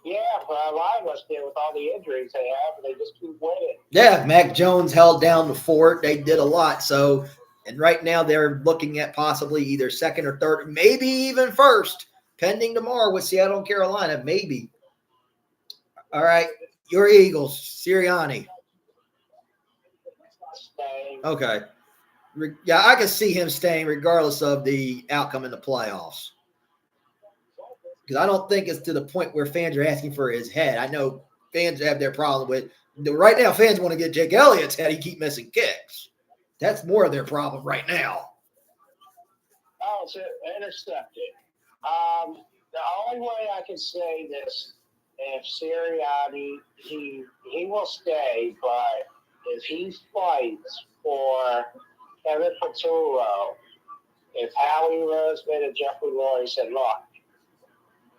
Yeah, but a lot of us did with all the injuries they have, and they just keep winning. Yeah, Mac Jones held down the fort. They did a lot. So, and right now they're looking at possibly either second or third, maybe even first, pending tomorrow with Seattle and Carolina. Maybe. All right, your Eagles, Sirianni. Staying. Okay. Yeah, I can see him staying regardless of the outcome in the playoffs. Because I don't think it's to the point where fans are asking for his head. I know fans have their problem with right now. Fans want to get Jake Elliott's head. He keep missing kicks. That's more of their problem right now. Oh, it's intercepted. The only way I can say this, if Sirianni, he will stay, but if he fights for Kevin Patullo, if Howie Roseman and Jeffrey Lurie said, look,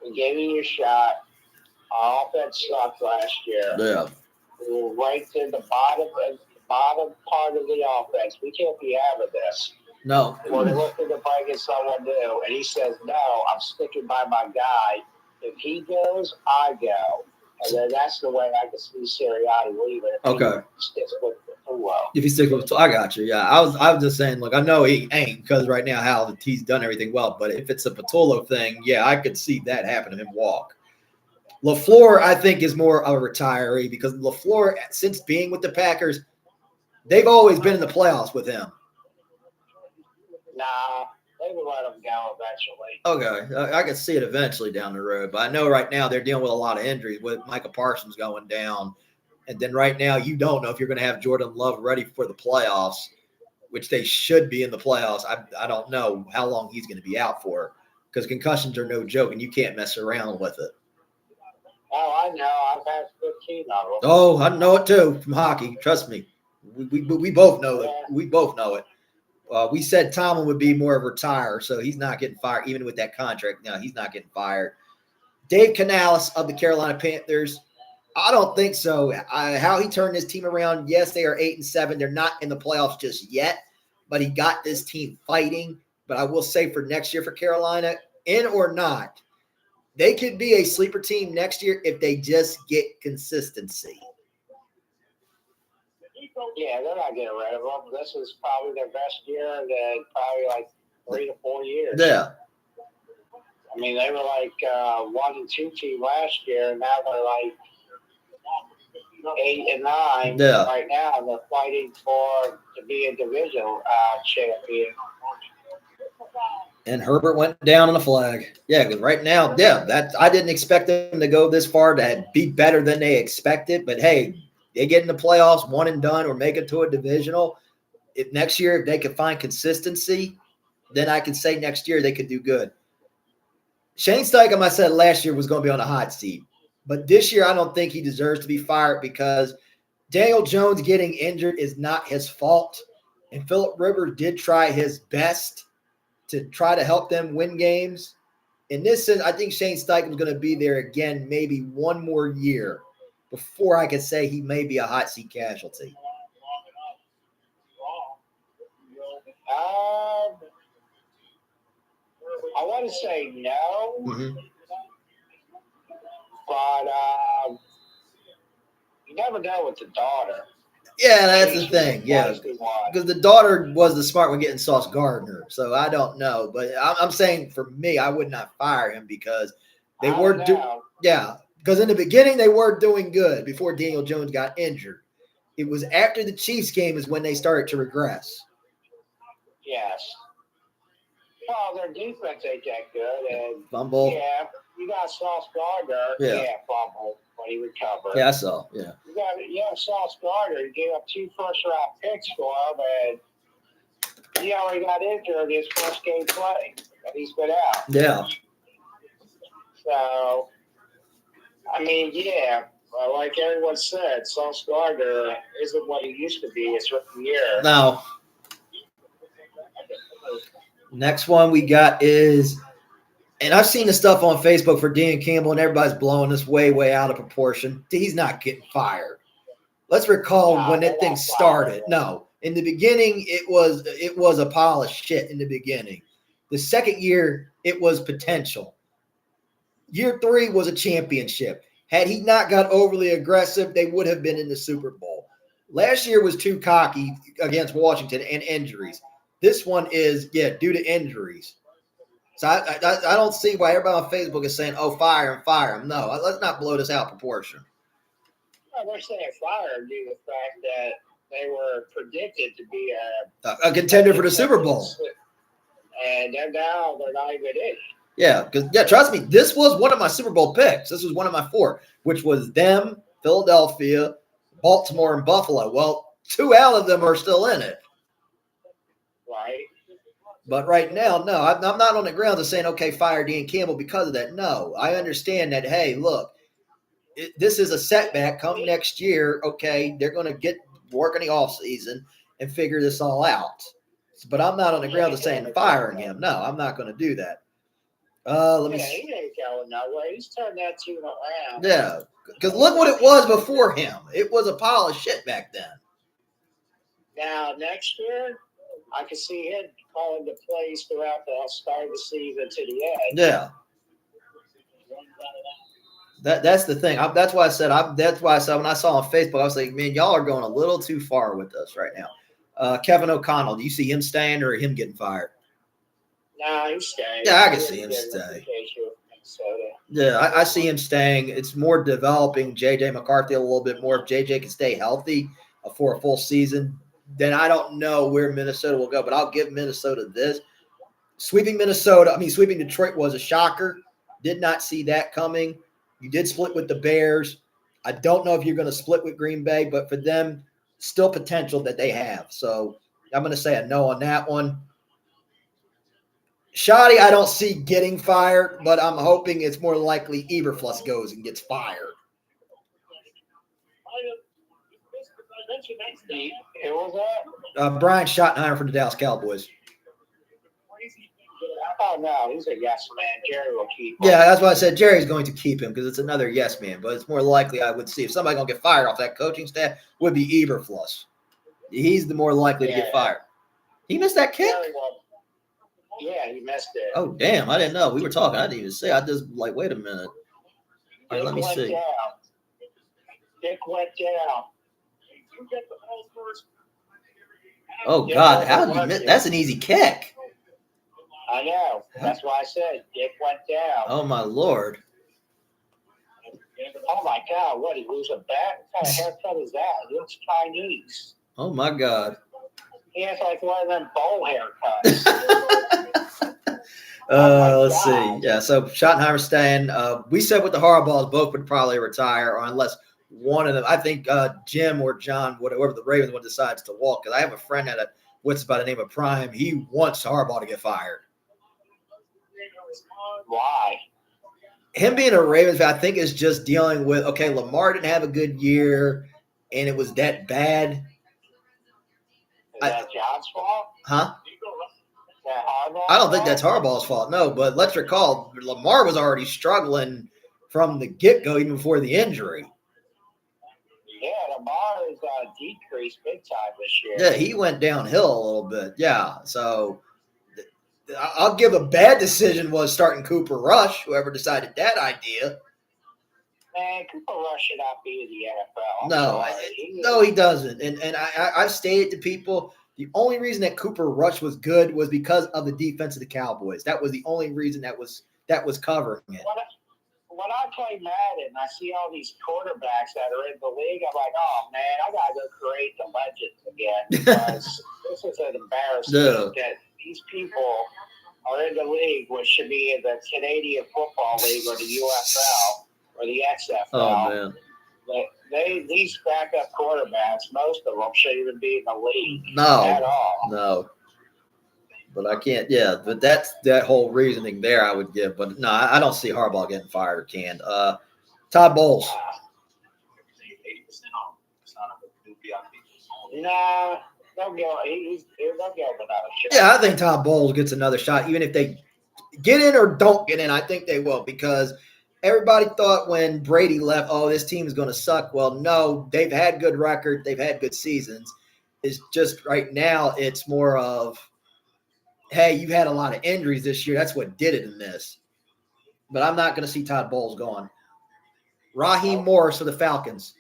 we gave you your shot. Our offense sucked last year. Yeah. We were ranked in the bottom part of the offense. We can't be having this. No. We're looking to bring in someone new. And he says, no, I'm sticking by my guy. If he goes, I go. And then that's the way I can see Sirianni leaving. Okay. He sticks with Patullo. If he sticks with, I got you. Yeah, I was just saying. Look, I know he ain't because right now how he's done everything well. But if it's a Patullo thing, yeah, I could see that happen to him walk. LaFleur, I think, is more of a retiree because LaFleur, since being with the Packers, they've always been in the playoffs with him. Nah, they would let him go eventually. Okay, I can see it eventually down the road, but I know right now they're dealing with a lot of injuries with Micah Parsons going down, and then right now you don't know if you're going to have Jordan Love ready for the playoffs, which they should be in the playoffs. I don't know how long he's going to be out for because concussions are no joke, and you can't mess around with it. Oh, I know. I've had 15 of them. Oh, I know it too from hockey. Trust me, we both know it. We both know it. We said Tomlin would be more of a retire, so he's not getting fired, even with that contract. No, he's not getting fired. Dave Canales of the Carolina Panthers, I don't think so. How he turned his team around, yes, they are 8-7. They're not in the playoffs just yet, but he got this team fighting. But I will say for next year for Carolina, in or not, they could be a sleeper team next year if they just get consistency. Yeah, they're not getting rid of them. This is probably their best year in probably like 3 to 4 years. Yeah. I mean, they were like 1 and 2 team last year, and now they're like 8 and 9 Yeah. right now. And they're fighting to be a divisional champion. And Herbert went down on the flag. Yeah, because right now, yeah, I didn't expect them to go this far to be better than they expected. But hey, they get in the playoffs, one and done, or make it to a divisional. If next year if they could find consistency, then I could say next year they could do good. Shane Steichen, I said last year, was going to be on a hot seat. But this year, I don't think he deserves to be fired because Daniel Jones getting injured is not his fault. And Phillip Rivers did try his best to try to help them win games. In this sense, I think Shane Steichen is going to be there again maybe one more year before I could say he may be a hot seat casualty. I want to say no, but you never know with the daughter. Yeah, that's the thing. Yeah, because the daughter was the smart one getting Sauce Gardner, so I don't know. But I'm saying for me, I would not fire him because they were because in the beginning they were doing good before Daniel Jones got injured. It was after the Chiefs game is when they started to regress. Yes. Well, their defense ain't that good, and fumble. Yeah, you got Sauce Gardner. Yeah, fumble when he recovered. Yeah, I saw. Yeah. You have Sauce Gardner. He gave up 2 first-round picks for him, and he already got injured his first game play, and he's been out. Yeah. So, I mean, like everyone said, Sauce Gardner isn't what he used to be his rookie year. No. Next one we got is, and I've seen the stuff on Facebook for Dan Campbell, and everybody's blowing this way out of proportion. He's not getting fired. let's recall No, when they're that thing not started. fired. No, in the beginning, it was a pile of shit in the beginning. The second year, it was potential. Year 3 was a championship. Had he not got overly aggressive, they would have been in the Super Bowl. Last year was too cocky against Washington and injuries. This one is, due to injuries. So I don't see why everybody on Facebook is saying, "Oh, fire him." No, let's not blow this out of proportion. Well, they're saying fired due to the fact that they were predicted to be A contender for the Super Bowl. And now they're not even in. Yeah, because trust me, this was one of my Super Bowl picks. This was one of my 4, which was them, Philadelphia, Baltimore, and Buffalo. Well, 2 out of them are still in it. Right. But right now, no, I'm not on the ground of saying, okay, fire Dan Campbell because of that. No, I understand that, hey, look, this is a setback. Come next year, okay, they're going to get work in the offseason and figure this all out. But I'm not on the ground of saying firing him. No, I'm not going to do that. Let me see. He ain't going nowhere. He's turned that team around. Yeah, because look what it was before him. It was a pile of shit back then. Now, next year, I can see him calling the plays throughout the start of the season to the end. Yeah. That's the thing. That's why I said when I saw on Facebook, I was like, man, y'all are going a little too far with us right now. Kevin O'Connell, do you see him staying or him getting fired? No, he's staying. Yeah, I can see him stay. Yeah, I see him staying. It's more developing JJ McCarthy a little bit more. If JJ can stay healthy for a full season, then I don't know where Minnesota will go, but I'll give Minnesota this. Sweeping Detroit was a shocker. Did not see that coming. You did split with the Bears. I don't know if you're going to split with Green Bay, but for them, still potential that they have. So I'm going to say a no on that one. Shoddy, I don't see getting fired, but I'm hoping it's more likely Eberflus goes and gets fired. Who was that? Brian Schottenheimer from the Dallas Cowboys. Oh, no, he's a yes man. Jerry will keep him. Yeah, that's why I said Jerry's going to keep him because it's another yes man. But it's more likely I would see if somebody going to get fired off that coaching staff would be Eberflus. He's the more likely to get fired. He missed that kick? Yeah, he missed it. Oh, damn. I didn't know. We were talking. I didn't even see. I just wait a minute. All right, let me see. Down. Dick went down. Oh, God. How did he miss? That's an easy kick. I know. That's why I said Dick went down. Oh, my Lord. Oh, my God. What, he lose a bat? What kind of haircut is that? He looks Chinese. Oh, my God. He has like one of them bowl haircuts. Let's see. Yeah, so Schottenheimer staying. We said with the Harbaughs, both would probably retire, or unless one of them. I think Jim or John, whatever the Ravens one decides to walk. Because I have a friend that what's by the name of Prime. He wants Harbaugh to get fired. Why? Him being a Ravens fan, I think is just dealing with Lamar didn't have a good year, and it was that bad. Is that John's fault? Huh? Harbaugh's I don't think fault? that's Harbaugh's fault. No, but let's recall Lamar was already struggling from the get-go, even before the injury. Yeah, Lamar is decreased big time this year. Yeah, he went downhill a little bit. Yeah, so I'll give a bad decision was starting Cooper Rush, whoever decided that idea. Man, Cooper Rush should not be in the NFL. No, he doesn't. And I've stated to people, the only reason that Cooper Rush was good was because of the defense of the Cowboys. That was the only reason that was covering it. When I play Madden, I see all these quarterbacks that are in the league. I'm like, oh, man, I got to go create the legends again because this is an embarrassment that these people are in the league, which should be in the Canadian Football League or the UFL. Or the XFL. Oh, man. But these backup quarterbacks, most of them shouldn't even be in the league at all. No. But I can't, but that's that whole reasoning there I would give. But no, I don't see Harbaugh getting fired or canned. Todd Bowles. Nah, they'll give him another shot. Yeah, I think Todd Bowles gets another shot, even if they get in or don't get in. I think they will because everybody thought when Brady left, oh, this team is going to suck. Well, no, they've had good record. They've had good seasons. It's just right now it's more of, hey, you've had a lot of injuries this year. That's what did it in this. But I'm not going to see Todd Bowles gone. Raheem Morris for the Falcons.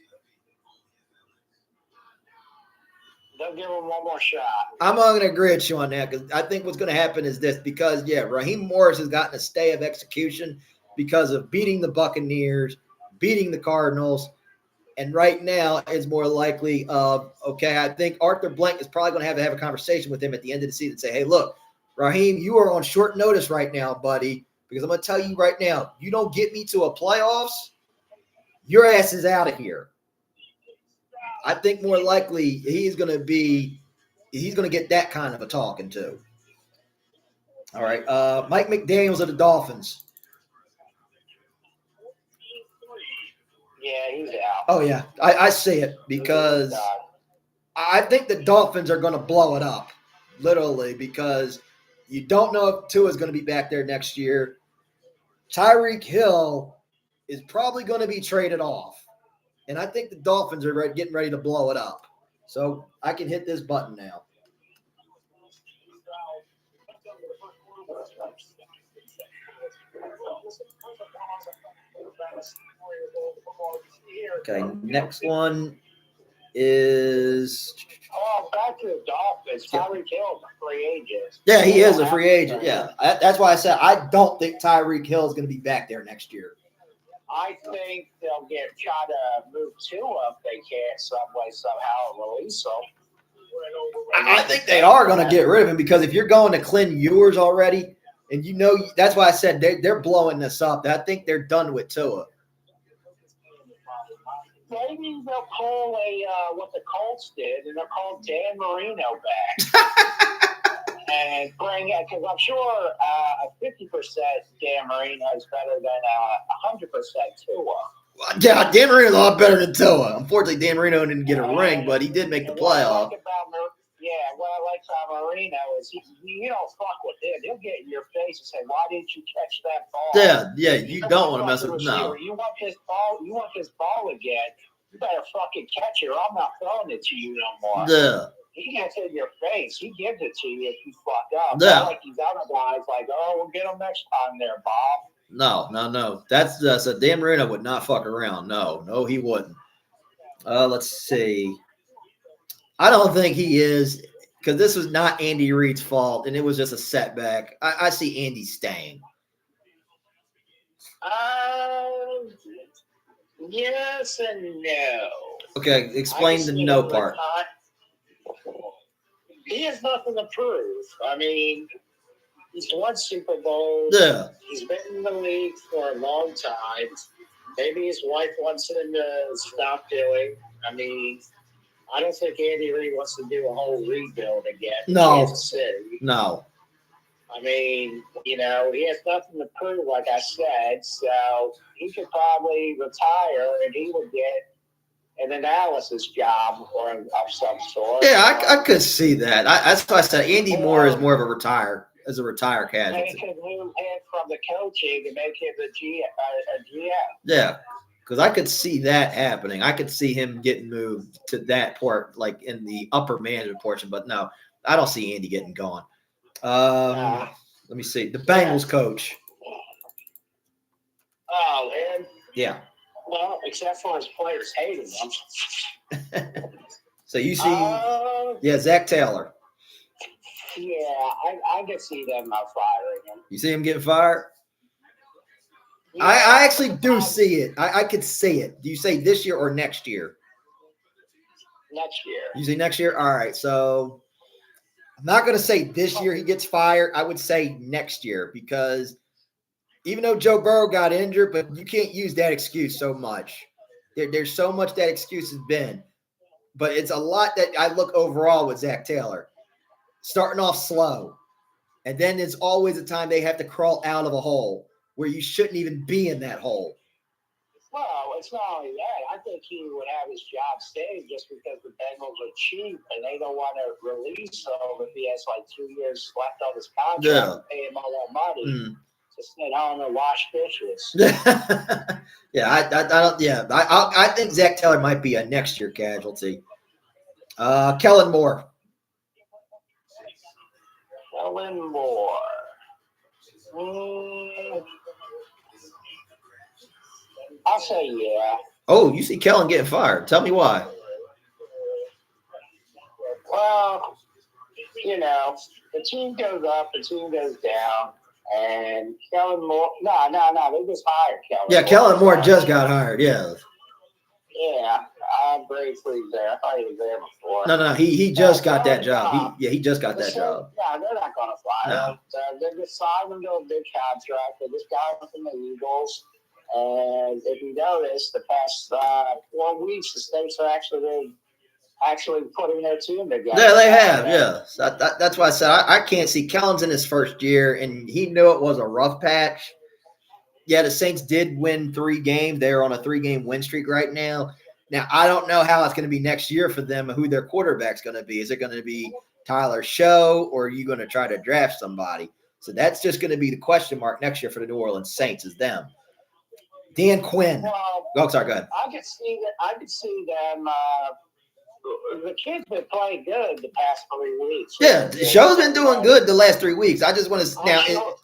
They'll give him one more shot. I'm not going to agree with you on that because I think what's going to happen is this because, Raheem Morris has gotten a stay of execution because of beating the Buccaneers, beating the Cardinals, and right now it's more likely I think Arthur Blank is probably going to have a conversation with him at the end of the season and say, hey, look, Raheem, you are on short notice right now, buddy, because I'm going to tell you right now, you don't get me to a playoffs, your ass is out of here. I think more likely he's going to get that kind of a talking to. All right. Mike McDaniels of the Dolphins. Yeah, he's out. Oh, yeah. I see it because I think the Dolphins are going to blow it up, literally, because you don't know if Tua is going to be back there next year. Tyreek Hill is probably going to be traded off. And I think the Dolphins are getting ready to blow it up. So I can hit this button now. Okay, next one is. Oh, back to the Dolphins. Tyreek Hill, free agent. Yeah, he is a free agent. Yeah, that's why I said I don't think Tyreek Hill is going to be back there next year. I think they'll try to move Tua if they can some way, somehow, release him. I think they are going to get rid of him because if you're going to Clem Ewers already, and that's why I said they're blowing this up. I think they're done with Tua. Maybe they'll pull what the Colts did, and they'll call Dan Marino back and bring it because I'm sure a 50% Dan Marino is better than 100% Tua. Yeah, Dan Marino is a lot better than Tua. Unfortunately, Dan Marino didn't get a ring, but he did make the playoff. What I like about Marino is you don't fuck with him. He'll get in your face and say, "Why didn't you catch that ball?" Yeah, you don't want to mess with no. You want this ball? You want this ball again? You better fucking catch it, or I'm not throwing it to you no more. Yeah. He gets in your face. He gives it to you if you fuck up. Yeah. Not like these other guys, like, "Oh, we'll get him next time, there, Bob." No. That's so Dan Marino would not fuck around. No, he wouldn't. Let's see. I don't think he is because this was not Andy Reid's fault, and it was just a setback. I see Andy staying. Yes and no. Okay, explain the no part. He has nothing to prove. I mean, he's won Super Bowls. Yeah. He's been in the league for a long time. Maybe his wife wants him to stop doing. I mean, I don't think Andy Reid wants to do a whole rebuild again. No. Kansas City. No. I mean, he has nothing to prove, like I said, so he could probably retire and he would get an analysis job or of some sort. Yeah, I could see that. That's why I said Andy Moore is more of a retire casualty. They could move him from the coaching and make him a GM. Yeah, because I could see that happening. I could see him getting moved to that part, like in the upper management portion. But no, I don't see Andy getting gone. Let me see. The Bengals coach. Oh, and yeah. Well, except for his players hating him. So you see, Zach Taylor. Yeah, I can see them not firing him. You see him getting fired? Yeah, I actually do see it. I could see it. Do you say this year or next year? Next year. You say next year? All right. So I'm not going to say this year he gets fired. I would say next year because even though Joe Burrow got injured, but you can't use that excuse so much. There's so much that excuse has been. But it's a lot that I look overall with Zach Taylor. Starting off slow. And then there's always a time they have to crawl out of a hole where you shouldn't even be in that hole. Well, it's not only that. I think he would have his job saved just because the Bengals are cheap and they don't want to release him if he has like 2 years left on his contract and pay him all that money. Just sit home and wash dishes. Yeah, I don't. Yeah, I think Zach Taylor might be a next year casualty. Kellen Moore. Kellen Moore. Mm, I'll say yeah. Oh, you see Kellen getting fired. Tell me why. Well, the team goes up, the team goes down, and Kellen Moore. No, they just hired Kellen. Yeah, Moore. Kellen Moore just got hired. Yeah. Yeah, I'm grateful he's there. I thought he was there before. No, he just got that job. He just got that job. Yeah, they're not going to fire No. him. They just signed him to a big contract. They just got him from the Eagles. And if you notice, the past 4 weeks, the States are actually putting their team together. Yeah, they have. Yeah, so that's why I said I can't see Kellen's in his first year, and he knew it was a rough patch. Yeah, the Saints did win 3 games. They're on a 3-game win streak right now. Now, I don't know how it's going to be next year for them, who their quarterback's going to be. Is it going to be Tyler Show, or are you going to try to draft somebody? So that's just going to be the question mark next year for the New Orleans Saints is them. Dan Quinn. Well, sorry, go ahead. I could see them. The kids been playing good the past 3 weeks. Yeah, the show's been doing good the last 3 weeks. I just want to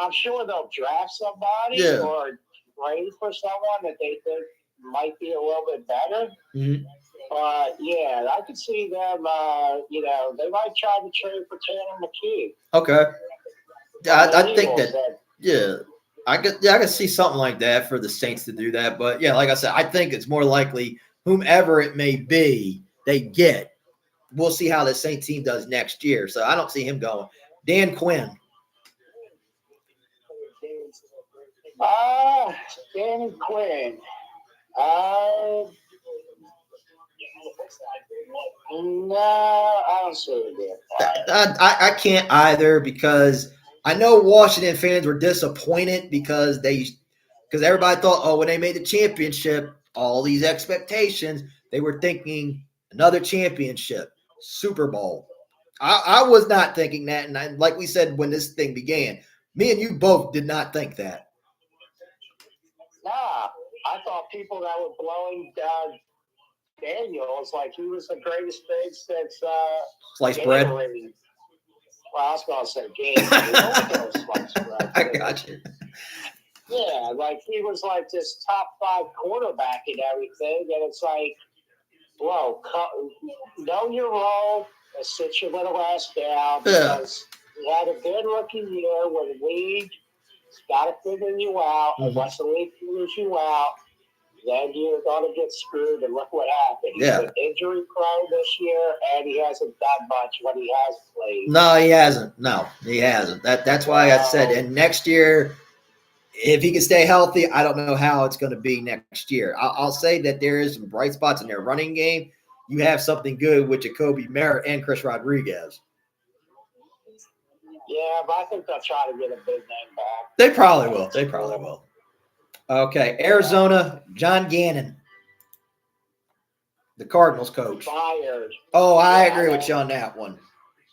I'm sure they'll draft somebody or trade for someone that they think might be a little bit better. Mm-hmm. But yeah, I could see them. They might try to trade for Tanner McKee. Okay. I think that. Yeah. I could see something like that for the Saints to do that. But yeah, like I said, I think it's more likely whomever it may be they get. We'll see how the Saints team does next year. So I don't see him going. Dan Quinn. Dan Quinn. No, I don't see it. I can't either because I know Washington fans were disappointed because everybody thought, when they made the championship, all these expectations, they were thinking another championship, Super Bowl. I was not thinking that, and like we said when this thing began, me and you both did not think that. Nah, I thought people that were blowing Daniels like he was the greatest thing since sliced bread. Well, I was going to say Gatorade. I got you. Yeah, like he was like this top 5 quarterback and everything, and it's like, bro, know your role and sit your little ass down because you had a good rookie year with the league. Got to figure you out, and once the league figures you out, then you're going to get screwed, and look what happened. He's been injury prone this year, and he hasn't done much when he has played. No, he hasn't. No, he hasn't. That's why I said, and next year, if he can stay healthy, I don't know how it's going to be next year. I'll say that there is some bright spots in their running game. You have something good with Jacoby Merritt and Chris Rodriguez. Yeah, but I think they'll try to get a big name back. They probably will. Okay, Arizona, John Gannon, the Cardinals coach. Fired. Oh, I agree with you on that one.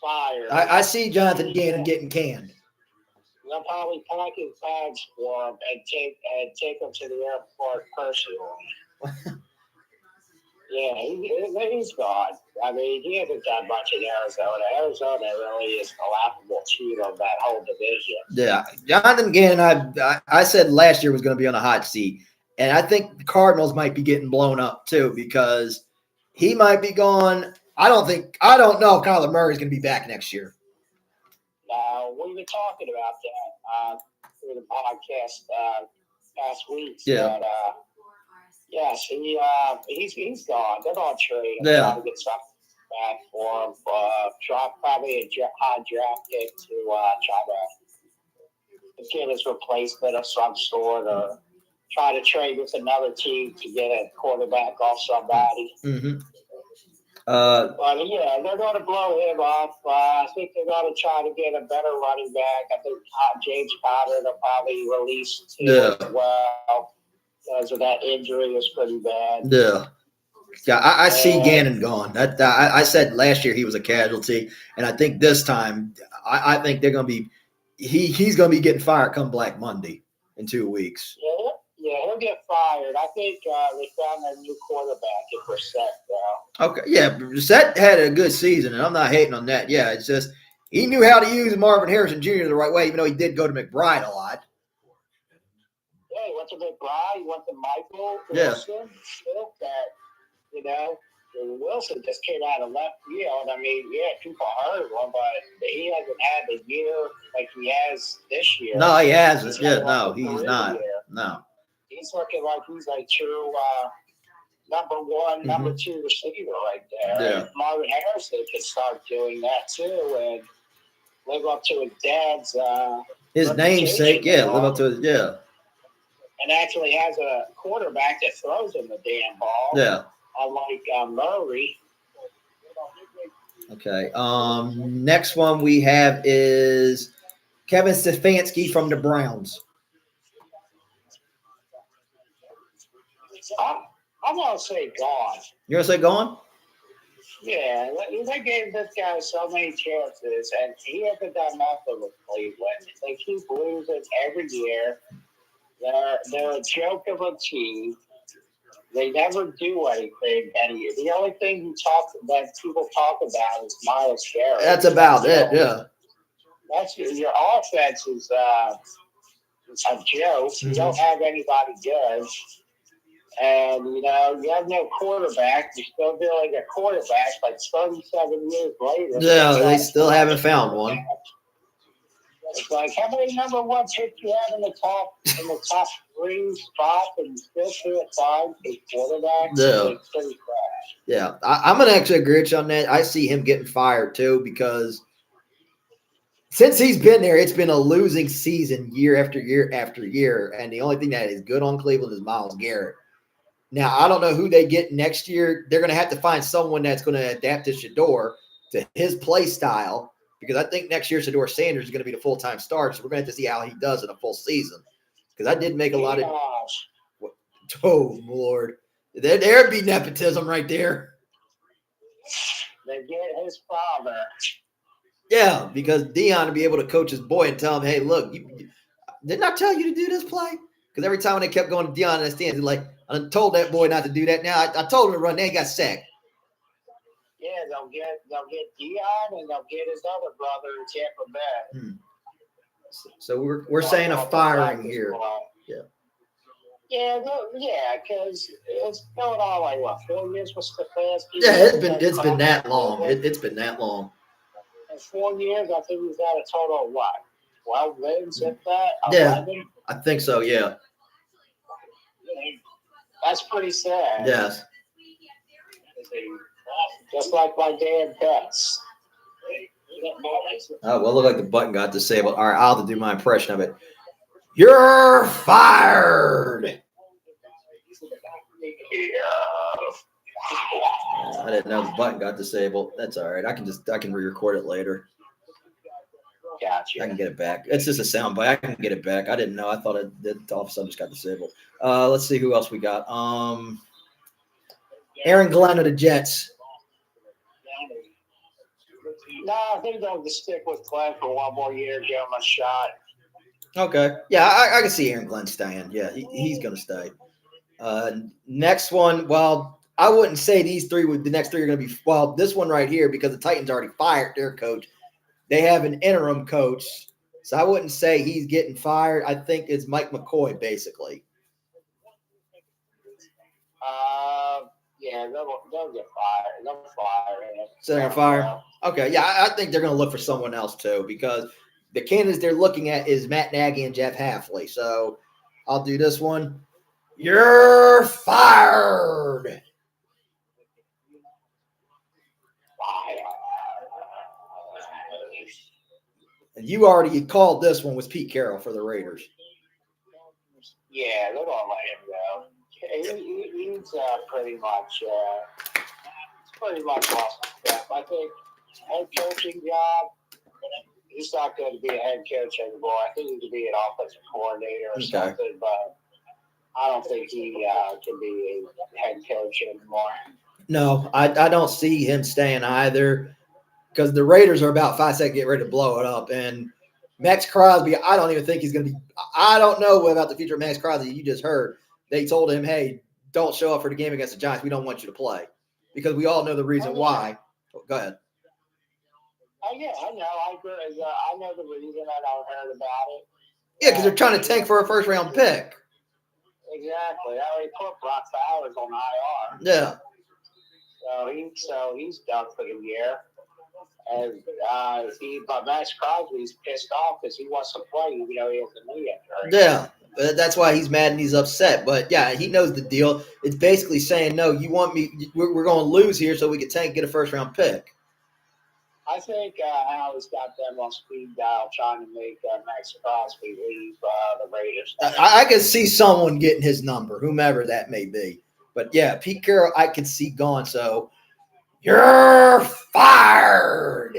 Fired. I see Jonathan Gannon getting canned. They'll probably pack his bags for him and take him to the airport personally. Yeah, he's gone. I mean, he hasn't done much in Arizona. Arizona really is the laughable cheat of that whole division. Yeah, Jonathan Gannon, I said last year was going to be on a hot seat, and I think the Cardinals might be getting blown up too because he might be gone. I don't know if Kyler Murray is going to be back next year. We were talking about that through the podcast past week. Yeah. But, yes, he's gone. They're going to trade him. Yeah. Try to get something back for him. Probably a high draft pick to try to get his replacement of some sort, or try to trade with another team to get a quarterback off somebody. Mm-hmm. But yeah, they're going to blow him off. I think they're going to try to get a better running back. I think James Conner they'll probably release too as well. Because of that injury is pretty bad. Yeah. I see Gannon gone. I said last year he was a casualty, and I think this time I think they're going to be he's going to be getting fired come Black Monday in 2 weeks. Yeah, he'll get fired. I think they found a new quarterback in Brissett, though. Okay, yeah, Brissett had a good season, and I'm not hating on that. Yeah, it's just he knew how to use Marvin Harrison Jr. the right way, even though he did go to McBride a lot. Yeah, he went to McBride, he went to Michael Wilson. Wilson just came out of left field. I mean, yeah, people heard him, but he hasn't had the year like he has this year. No, he hasn't. Yeah, no, he's not. Year. No. He's looking like he's a true number one, number two receiver right there. Yeah. And Marvin Harrison can start doing that too and live up to his dad's his namesake, yeah, live up to his, yeah. And actually has a quarterback that throws him the damn ball. Yeah. Unlike Murray. Okay. Next one we have is Kevin Stefanski from the Browns. I'm going to say gone. You're going to say gone? Yeah. They gave this guy so many chances, and he hasn't done nothing with Cleveland. They keep losing every year. They're a joke of a team. They never do anything. And the only thing that people talk about is Myles Garrett. That's about it, yeah. That's your offense is a joke. You don't have anybody good. And, you have no quarterback. You're still building a quarterback like 37 years later. Yeah, they still haven't found one. It's like, how many number one picks you have in the top 3 spots and still can't find a quarterback? Yeah. It's pretty trash. Yeah, I'm going to actually agree with you on that. I see him getting fired too because since he's been there, it's been a losing season year after year after year. And the only thing that is good on Cleveland is Myles Garrett. Now, I don't know who they get next year. They're going to have to find someone that's going to adapt to Shedeur, to his play style, because I think next year Shedeur Sanders is going to be the full-time starter. So we're going to have to see how he does in a full season. Because I did make a lot of – oh, Lord. There'd be nepotism right there. They get his father. Yeah, because Dion would be able to coach his boy and tell him, hey, look, didn't I tell you to do this play? Because every time when they kept going to Dion in the stands, he's like, I told that boy not to do that. Now I told him to run. Now he got sacked. Yeah, they'll get Dion and they'll get his other brother in Tampa Bay. So we're saying a firing here. Yeah. Yeah, because it's going on like what 4 years with Stefanski. Yeah, it's been that long. It's been that long. In 4 years, I think we've got a total of what 12 wins, if that. Yeah, 11? I think so. Yeah. That's pretty sad. Yes. Just like my damn pets. Oh, well, look like the button got disabled. All right, I'll have to do my impression of it. You're fired. I didn't know the button got disabled. That's all right. I can re-record it later. Gotcha. I can get it back. It's just a sound bite. I can get it back. I didn't know. I thought it all of a sudden just got disabled. Let's see who else we got. Aaron Glenn of the Jets. No, I think they'll just stick with Glenn for one more year, give him a shot. Okay. Yeah, I can see Aaron Glenn staying. Yeah, he's going to stay. Next one, well, I wouldn't say the next three are going to be – well, this one right here, because the Titans already fired their coach. They have an interim coach, so I wouldn't say he's getting fired. I think it's Mike McCoy, basically. Yeah, they'll get fired. They'll fire him. So they're going to fire? Okay, yeah, I think they're going to look for someone else too, because the candidates they're looking at is Matt Nagy and Jeff Hafley. So I'll do this one. You're fired. And you already called this one was Pete Carroll for the Raiders. Yeah, they're gonna let him go. He's pretty much lost his step. I think head coaching job. He's not going to be a head coach anymore. I think he could be an offensive coordinator or something, but I don't think he can be a head coach anymore. No, I don't see him staying either, because the Raiders are about 5 seconds get ready to blow it up. And Max Crosby, I don't even think he's going to be – I don't know about the future of Max Crosby. You just heard. They told him, hey, don't show up for the game against the Giants. We don't want you to play because we all know the reason why. Go ahead. Oh, yeah, I know. I agree. I know the reason. I don't heard about it. Yeah, because they're trying to tank for a first-round pick. Exactly. I already put Brock Bowers on IR. Yeah. So he's done for the year. And but Max Crosby's pissed off because he wants to play, even though he has a knee injury. Yeah, that's why he's mad and he's upset. But yeah, he knows the deal. It's basically saying, no, you want me? We're going to lose here, so we can tank, get a first-round pick. I think Howie's got them on speed dial trying to make Max Crosby leave the Raiders. I can see someone getting his number, whomever that may be. But yeah, Pete Carroll, I can see gone. So you're fired.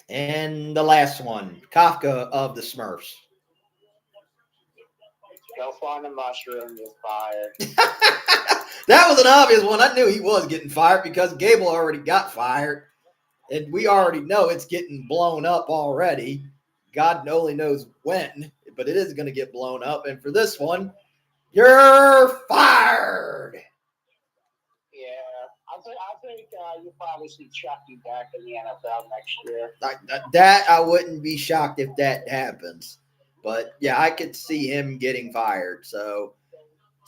And the last one, Kafka of the Smurfs. Go find a mushroom, you're fired. That was an obvious one. I knew he was getting fired because Gable already got fired. And we already know it's getting blown up already. God only knows when, but it is going to get blown up. And for this one, you're fired. Yeah, I think you'll probably see Chucky back in the NFL next year. That I wouldn't be shocked if that happens. But, yeah, I could see him getting fired. So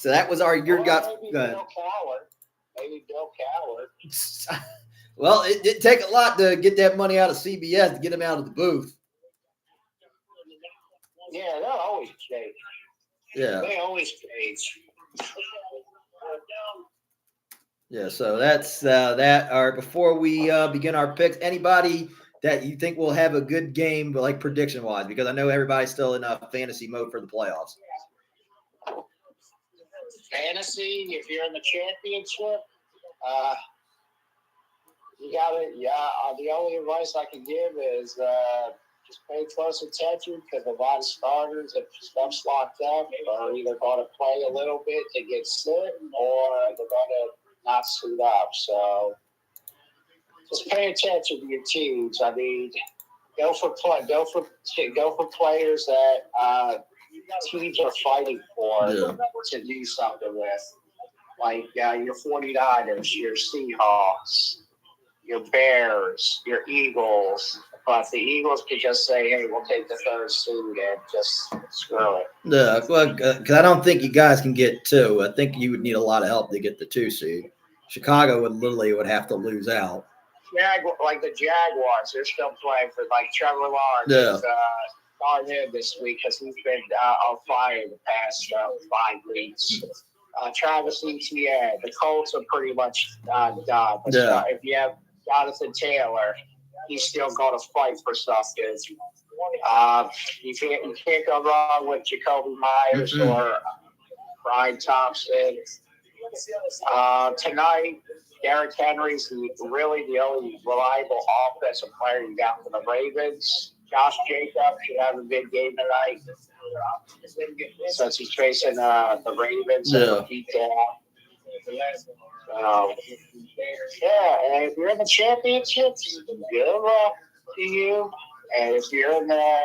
that was our year. Maybe Bill Coward. Maybe Bill Coward. Well, it did take a lot to get that money out of CBS to get him out of the booth. Yeah, they'll always change. Yeah. They always change. Yeah, so that's that. All right, before we begin our picks, anybody that you think will have a good game, but like prediction-wise, because I know everybody's still in a fantasy mode for the playoffs. Fantasy, if you're in the championship, you got it. Yeah, the only advice I can give is just pay close attention because a lot of starters, if stuff's locked up, are either going to play a little bit to get sit or they're going to not suit up. So just pay attention to your teams. I mean, go for players that teams are fighting for to do something with, like your 49ers, your Seahawks, your Bears, your Eagles. But the Eagles could just say, hey, we'll take the third seed and just screw it. Yeah, because I don't think you guys can get two. I think you would need a lot of help to get the 2 seed. Chicago would have to lose out. Like the Jaguars, they're still playing for like Trevor Lawrence. Yeah. On him this week because he's been on fire the past 5 weeks. Travis Etienne, the Colts are pretty much done. Yeah. If you have Jonathan Taylor, he's still going to fight for something. You can't go wrong with Jacoby Myers or Brian Thompson. Tonight, Derrick Henry's really the only reliable offensive player you got for the Ravens. Josh Jacobs should have a big game tonight since he's facing the Ravens. Yeah. And if you're in the championships, good luck to you. And if you're in the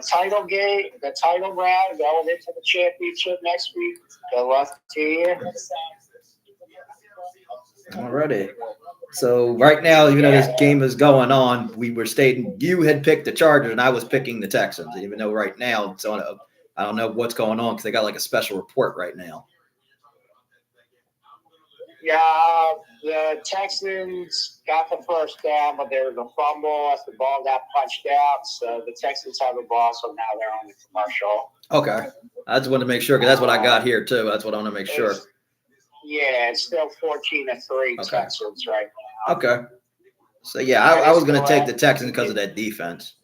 title game, the title round, going into the championship next week, good luck to you. Alrighty. So right now, even though this game is going on, we were stating you had picked the Chargers and I was picking the Texans. Even though right now, I don't know what's going on because they got like a special report right now. Yeah, the Texans got the first down, but there was a fumble as the ball got punched out. So the Texans have the ball, so now they're on the commercial. Okay. I just wanted to make sure because that's what I got here too. That's what I want to make sure. Yeah, it's still 14-3 Texans right now. Okay. So, yeah, I was going to take the Texans because of that defense.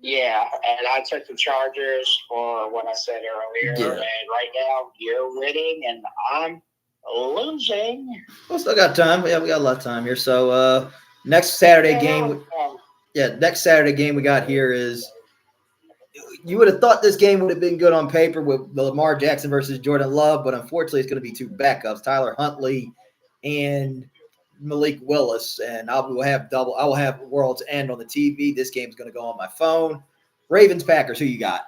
Yeah, and I took the Chargers for what I said earlier. Yeah. And right now, you're winning, and I'm losing. Well, still got time. Yeah, we got a lot of time here. So, next Saturday game. Next Saturday game we got here is you would have thought this game would have been good on paper with the Lamar Jackson versus Jordan Love, but unfortunately it's going to be 2 backups, Tyler Huntley and Malik Willis, and I will have World's End on the TV. This game's going to go on my phone. Ravens Packers. Who you got?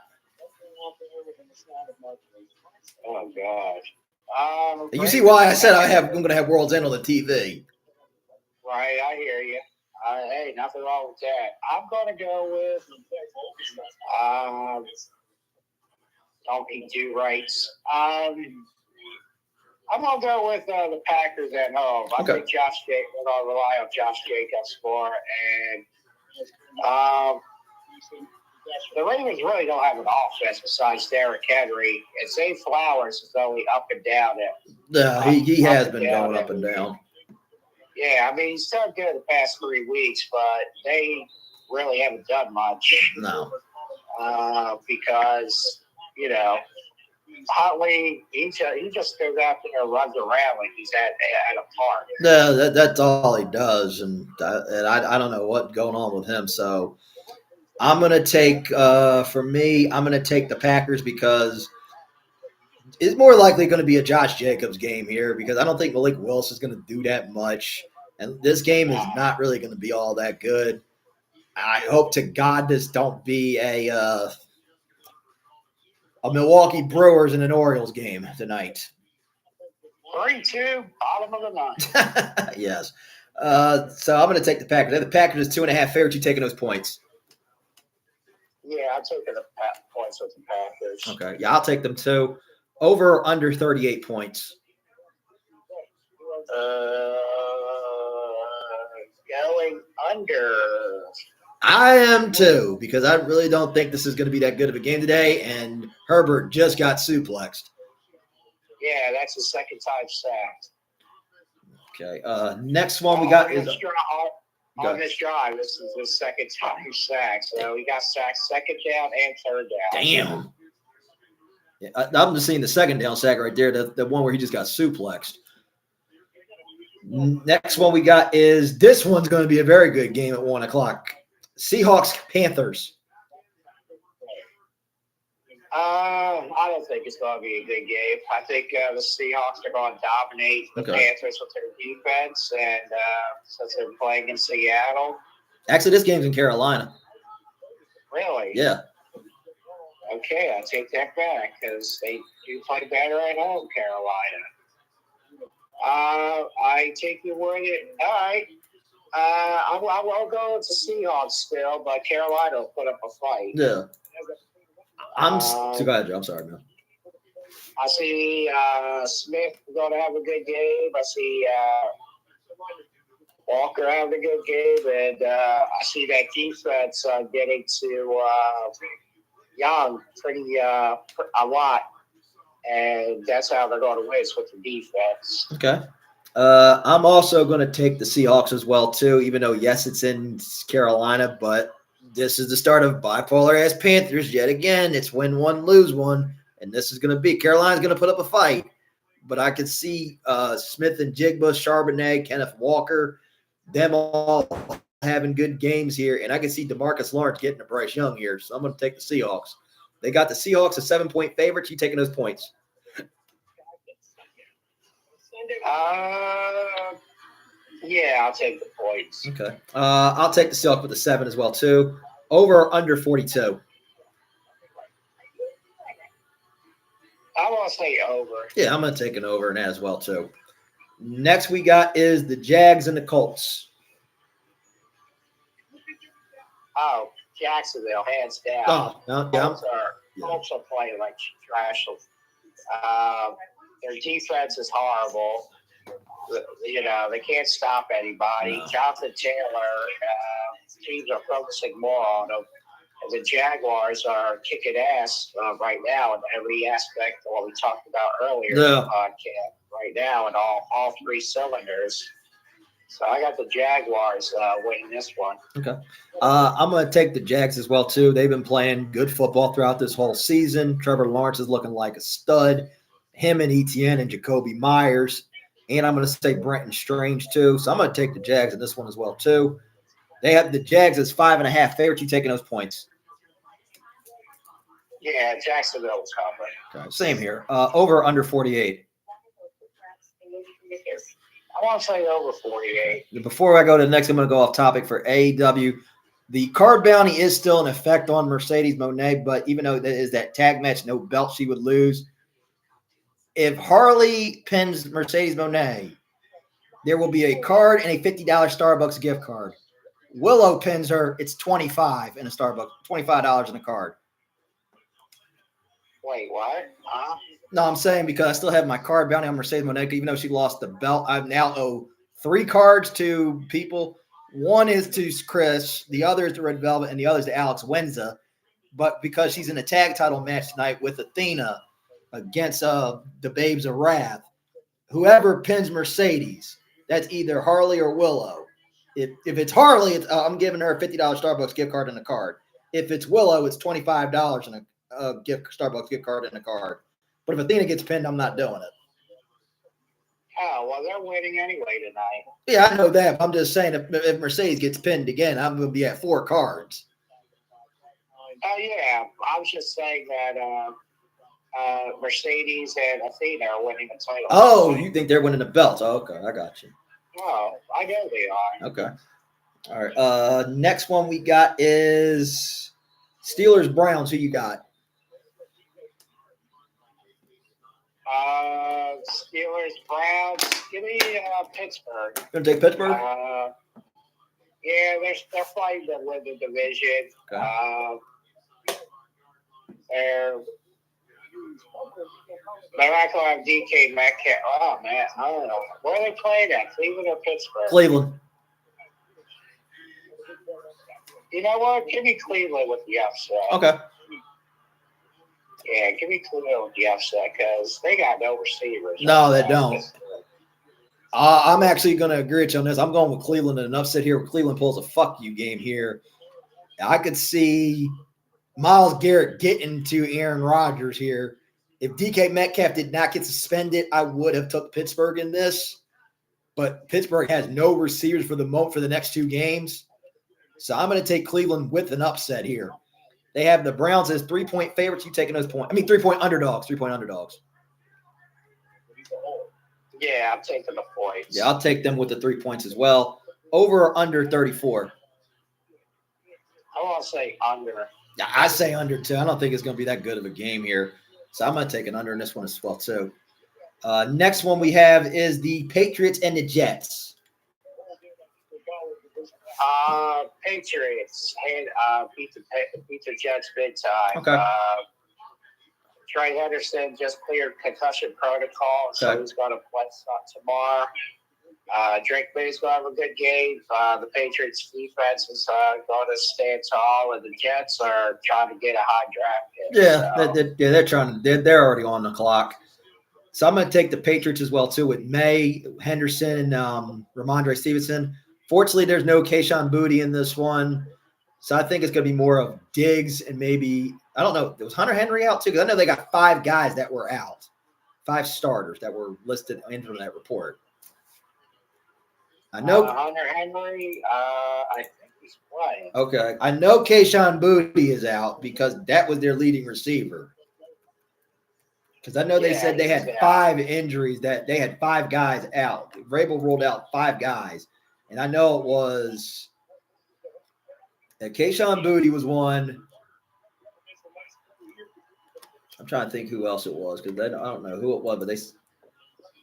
Oh gosh. You see why I said I'm going to have World's End on the TV. Right, I hear you. Hey, nothing wrong with that. I'm going to go with don't be too rights. I'm going to go with the Packers at home. I think Josh Jacobs, we're going to rely on Josh Jacobs for, and the Ravens really don't have an offense besides Derrick Henry. And Zay Flowers is only up and down. He has been going up and down. Yeah, I mean, he's done good the past 3 weeks, but they really haven't done much. No. Because, Huntley, he just goes out there and runs around like he's at a park. No, that's all he does, and I don't know what's going on with him. So I'm gonna take I'm gonna take the Packers because it's more likely going to be a Josh Jacobs game here because I don't think Malik Willis is going to do that much, and this game is not really going to be all that good. I hope to God this don't be a Milwaukee Brewers and an Orioles game tonight. 3-2, bottom of the ninth. Yes. So I'm going to take the Packers. The Packers is 2.5 favorites. You taking those points? Yeah, I'm taking the points with the Packers. Okay. Yeah, I'll take them too. Over or under 38 points? Going under. I am too, because I really don't think this is going to be that good of a game today, and Herbert just got suplexed. Yeah, that's the second time sacked. Okay. Next one we got is on this drive. This is the second time sacked. So he got sacked second down and third down. Damn. Yeah, I'm just seeing the second down sack right there, the one where he just got suplexed. Next one we got is this one's going to be a very good game at 1 o'clock. Seahawks Panthers. I don't think it's going to be a good game. I think the Seahawks are going to dominate the Panthers with their defense, and since they're playing in Seattle. Actually, this game's in Carolina. Really? Yeah. Okay, I'll take that back because they do play better at home, Carolina. I take your word. All right. I will go with the Seahawks still, but Carolina will put up a fight. Yeah. Go ahead, Joe. I'm sorry, man. I see Smith going to have a good game. I see Walker having a good game, and I see that defense getting to Young pretty a lot, and that's how they're going to win with the defense. Okay. I'm also going to take the Seahawks as well, too, even though, yes, it's in Carolina, but this is the start of bipolar-ass Panthers yet again. It's win one, lose one, and this is going to be – Carolina's going to put up a fight. But I could see Smith and Jigba, Charbonnet, Kenneth Walker, them all having good games here, and I can see DeMarcus Lawrence getting to Bryce Young here, so I'm going to take the Seahawks. They got the Seahawks as 7-point favorites. You taking those points? Yeah, I'll take the points. Okay. I'll take the Seahawks with the 7 as well, too. Over or under 42? I want to say over. Yeah, I'm going to take an over in that as well, too. Next we got is the Jags and the Colts. Oh, Jacksonville, hands down. Oh, no, yeah. Colts are playing like trash. Their defense is horrible. They can't stop anybody. No. Jonathan Taylor, teams are focusing more on him. And the Jaguars are kicking ass right now in every aspect of what we talked about earlier in the podcast. Right now in all three cylinders. So I got the Jaguars winning this one. Okay. I'm going to take the Jags as well, too. They've been playing good football throughout this whole season. Trevor Lawrence is looking like a stud. Him and Etienne and Jacoby Myers. And I'm going to say Brenton Strange, too. So I'm going to take the Jags in this one as well, too. They have the Jags as 5.5 favorites. You taking those points? Yeah, Jacksonville was covering. Okay. Same here. Over or under 48? I want to say over 48. Before I go to the next, I'm going to go off topic for AEW. The card bounty is still in effect on Mercedes Moné, but even though that is that tag match, no belt, she would lose. If Harley pins Mercedes Moné, there will be a card and a $50 Starbucks gift card. Willow pins her, it's $25 in a Starbucks, $25 in a card. Wait, what? Huh? No, I'm saying because I still have my card bounty on Mercedes Moné, even though she lost the belt. I now owe 3 cards to people. One is to Chris, the other is to Red Velvet, and the other is to Alex Wenza. But because she's in a tag title match tonight with Athena against the Babes of Wrath, whoever pins Mercedes, that's either Harley or Willow. If it's Harley, I'm giving her a $50 Starbucks gift card and a card. If it's Willow, it's $25 and a Starbucks gift card and a card. But if Athena gets pinned, I'm not doing it. Oh, well, they're winning anyway tonight. Yeah, I know that. I'm just saying if Mercedes gets pinned again, I'm going to be at 4 cards. Oh, yeah. I was just saying that Mercedes and Athena are winning the title. Oh, you think they're winning the belts. Oh, okay. I got you. Oh, I know they are. Okay. All right. Next one we got is Steelers-Browns. Who you got? Steelers, Browns. Give me Pittsburgh. Gonna take Pittsburgh? Yeah, they're fighting to win the division. Okay. They're not going to have DK Metcalf. Oh, man. I don't know. Where are they playing at? Cleveland or Pittsburgh? Cleveland. You know what? Give me Cleveland with the upset. Okay. Yeah, give me Cleveland with the upset because they got no receivers. No, they don't. I'm actually going to agree with you on this. I'm going with Cleveland in an upset here. Cleveland pulls a fuck you game here. I could see Myles Garrett getting to Aaron Rodgers here. If DK Metcalf did not get suspended, I would have took Pittsburgh in this. But Pittsburgh has no receivers for the next 2 games. So I'm going to take Cleveland with an upset here. They have the Browns as 3-point favorites. You taking those points? 3-point underdogs. 3-point underdogs. Yeah, I'm taking the points. Yeah, I'll take them with the 3 points as well. Over or under 34? I want to say under. Yeah, I say under too. I don't think it's going to be that good of a game here. So I'm going to take an under in this one as well too. Next one we have is the Patriots and the Jets. Patriots beat the Jets big time. Okay. Trey Henderson just cleared concussion protocol, so he's going to play tomorrow. Drake May's going to have a good game. The Patriots defense is going to stand tall, and the Jets are trying to get a high draft pick. Yeah, they're trying to. They're already on the clock. So I'm going to take the Patriots as well too with May, Henderson, and Ramondre Stevenson. Fortunately, there's no Kayshon Boutte in this one, so I think it's going to be more of Diggs and maybe I don't know. Was Hunter Henry out too? Because I know they got 5 guys that were out, 5 starters that were listed into that report. I know Hunter Henry. I think he's playing. Okay, I know Kayshon Boutte is out because that was their leading receiver. Because I know they said they had 5 injuries, that they had 5 guys out. Vrabel rolled out 5 guys, and I know it was Kayshon Boutte was one. I'm trying to think who else it was because I don't know who it was, but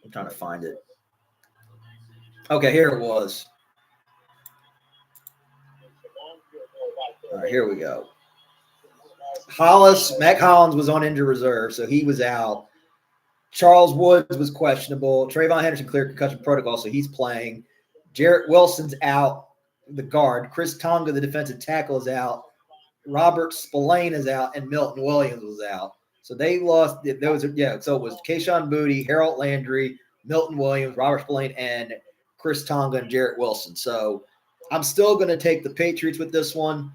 I'm trying to find it. Okay, here it was. All right, here we go. Mac Hollins was on injured reserve, so he was out. Charles Woods was questionable. Trayvon Henderson cleared concussion protocol, so he's playing. Jarrett Wilson's out, the guard. Chris Tonga, the defensive tackle, is out. Robert Spillane is out, and Milton Williams was out. So they lost those. Yeah, so it was Kayshon Boutte, Harold Landry, Milton Williams, Robert Spillane, and Chris Tonga and Jarrett Wilson. So I'm still going to take the Patriots with this one.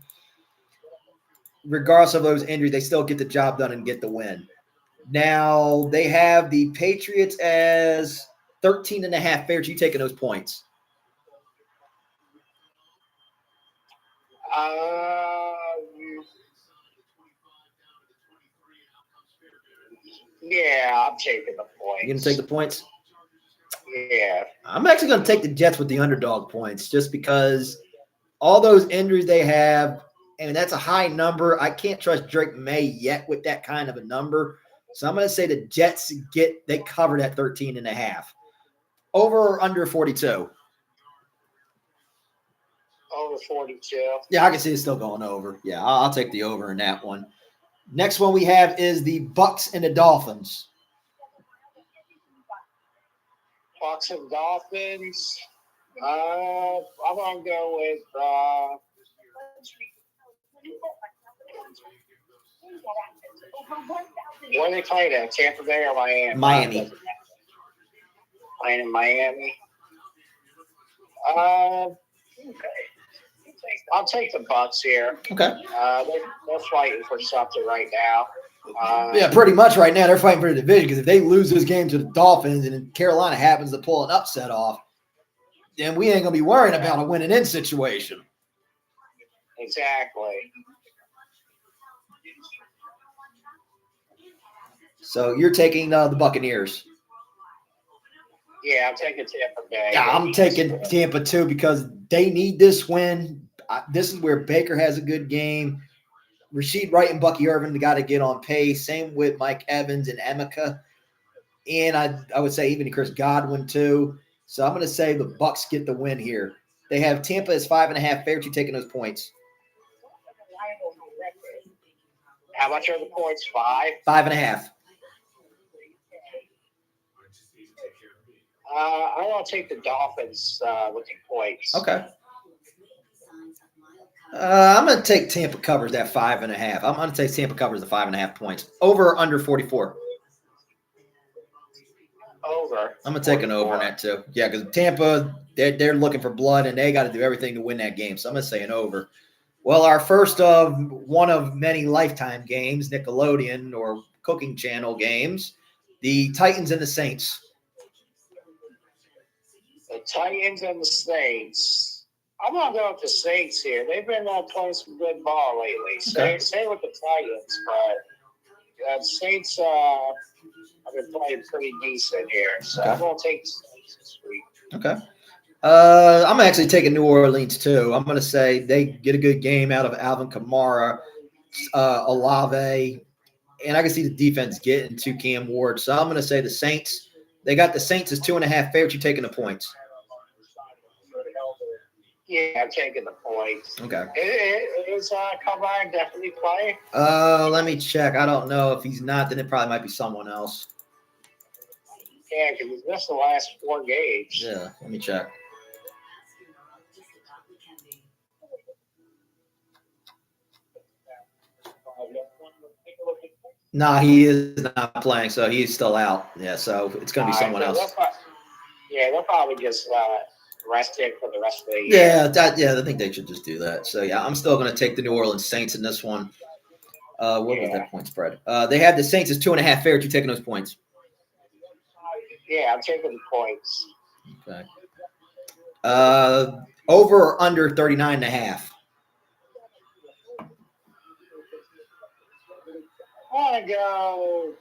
Regardless of those injuries, they still get the job done and get the win. Now, they have the Patriots as 13.5 favorites. You taking those points? Yeah, I'm taking the points. You going to take the points? Yeah. I'm actually going to take the Jets with the underdog points just because all those injuries they have, and that's a high number. I can't trust Drake May yet with that kind of a number. So I'm going to say the Jets they cover that 13.5. Over or under 42? Over 42. Yeah, I can see it still going over. Yeah, I'll take the over in that one. Next one we have is the Bucks and the Dolphins. Bucks and Dolphins. I'm gonna go with where they played at? Tampa Bay or Miami? Miami. Playing in Miami. I'll take the Bucks here. Okay. They're fighting for something right now. Yeah, pretty much right now they're fighting for the division because if they lose this game to the Dolphins and then Carolina happens to pull an upset off, then we ain't gonna be worrying about a winning in situation. Exactly. So you're taking the Buccaneers. Yeah, I'm taking Tampa Bay. Yeah, I'm taking Tampa too because they need this win. This is where Baker has a good game. Rashid Wright and Bucky Irvin got to get on pace. Same with Mike Evans and Emeka. And I would say even Chris Godwin too. So I'm going to say the Bucks get the win here. They have Tampa as 5.5 favorites. You taking those points? How much are the points? 5? 5.5. I want to take the Dolphins with the points. Okay. I'm going to take Tampa covers that 5.5. I'm going to take Tampa covers the 5.5 points. Over or under 44? Over. I'm going to take an over in that too. Yeah, because Tampa, they're looking for blood, and they got to do everything to win that game. So I'm going to say an over. Well, our first of one of many Lifetime games, Nickelodeon or Cooking Channel games, the Titans and the Saints. The Titans and the Saints. I'm going to go with the Saints here. They've been playing some good ball lately. Same with the Titans, but the Saints have been playing pretty decent here. So I'm going to take the Saints this week. Okay. I'm actually taking New Orleans too. I'm going to say they get a good game out of Alvin Kamara, Olave, and I can see the defense getting to Cam Ward. So I'm going to say the Saints. They got the Saints as 2.5 favorites. You taking the points? Yeah, I'm taking the points. Okay. Is Kamara definitely playing? Let me check. I don't know. If he's not, then it probably might be someone else. Yeah, because he's missed the last 4 games. Yeah, let me check. No, he is not playing, so he's still out. Yeah, so it's going to be someone else. They'll probably just rest him for the rest of the year. Yeah, I think they should just do that. So, yeah, I'm still going to take the New Orleans Saints in this one. What was that point spread? They have the Saints as 2.5 favorites. You taking those points? Yeah, I'm taking the points. Okay. Over or under 39.5? I want to go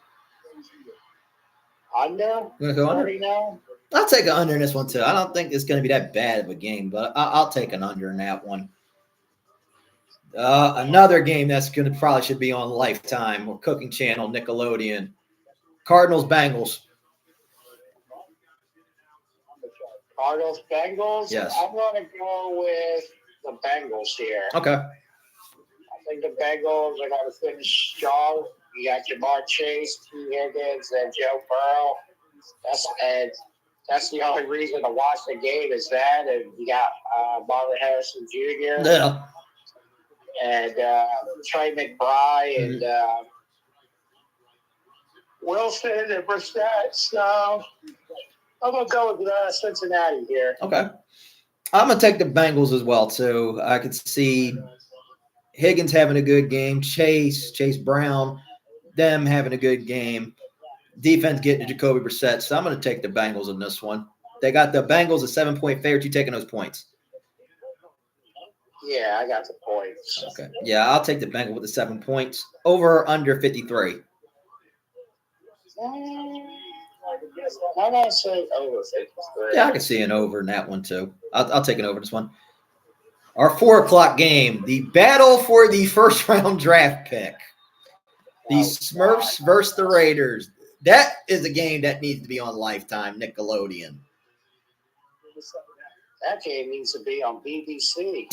under. You want to go under? 39? I'll take an under in this one too. I don't think it's going to be that bad of a game, but I'll take an under in that one. Another game that's going to probably should be on Lifetime or Cooking Channel, Nickelodeon. Cardinals, Bengals. Cardinals, Bengals? Yes. I'm going to go with the Bengals here. Okay. I think the Bengals are going to finish strong. You got Jamar Chase, T. Higgins, and Joe Burrow. That's the only reason to watch the game is that. And you got Marvin Harrison Jr. Yeah. And Trey McBride and Wilson and Brissett. So I'm going to go with Cincinnati here. Okay. I'm going to take the Bengals as well, too. I could see Higgins having a good game, Chase Brown, them having a good game. Defense getting to Jacoby Brissett. So I'm going to take the Bengals in this one. They got the Bengals a 7-point favorite. You taking those points? Yeah, I got the points. Okay. Yeah, I'll take the Bengals with the 7 points. Over or under 53? I'm going to say over 53. Yeah, I can see an over in that one too. I'll take an over this one. Our 4 o'clock game, the battle for the first round draft pick. The Smurfs versus the Raiders. That is a game that needs to be on Lifetime Nickelodeon. That game needs to be on BBC.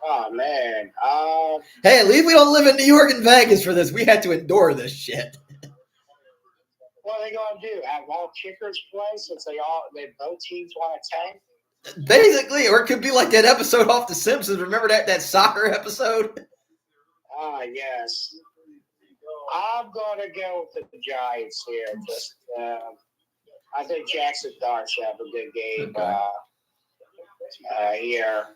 Oh, man. Hey, at least we don't live in New York and Vegas for this. We had to endure this shit. What are they going to do? Have all kickers play since they both teams want to tank? Basically, or it could be like that episode off The Simpsons. Remember that soccer episode? Ah, yes. I'm going to go with the Giants here. I think Jackson Dart should have a good game here.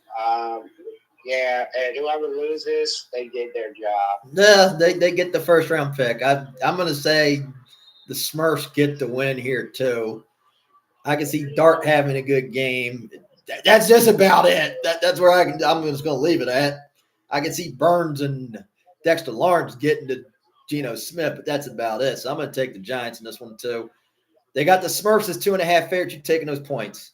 Yeah, and whoever loses, they did their job. Yeah, they get the first round pick. I'm going to say the Smurfs get the win here too. I can see Dart having a good game. That's just about it. That's where I'm just going to leave it at. I can see Burns and Dexter Lawrence getting to Geno Smith, but that's about it. So I'm going to take the Giants in this one too. They got the Smurfs as 2.5 favorites. You taking those points?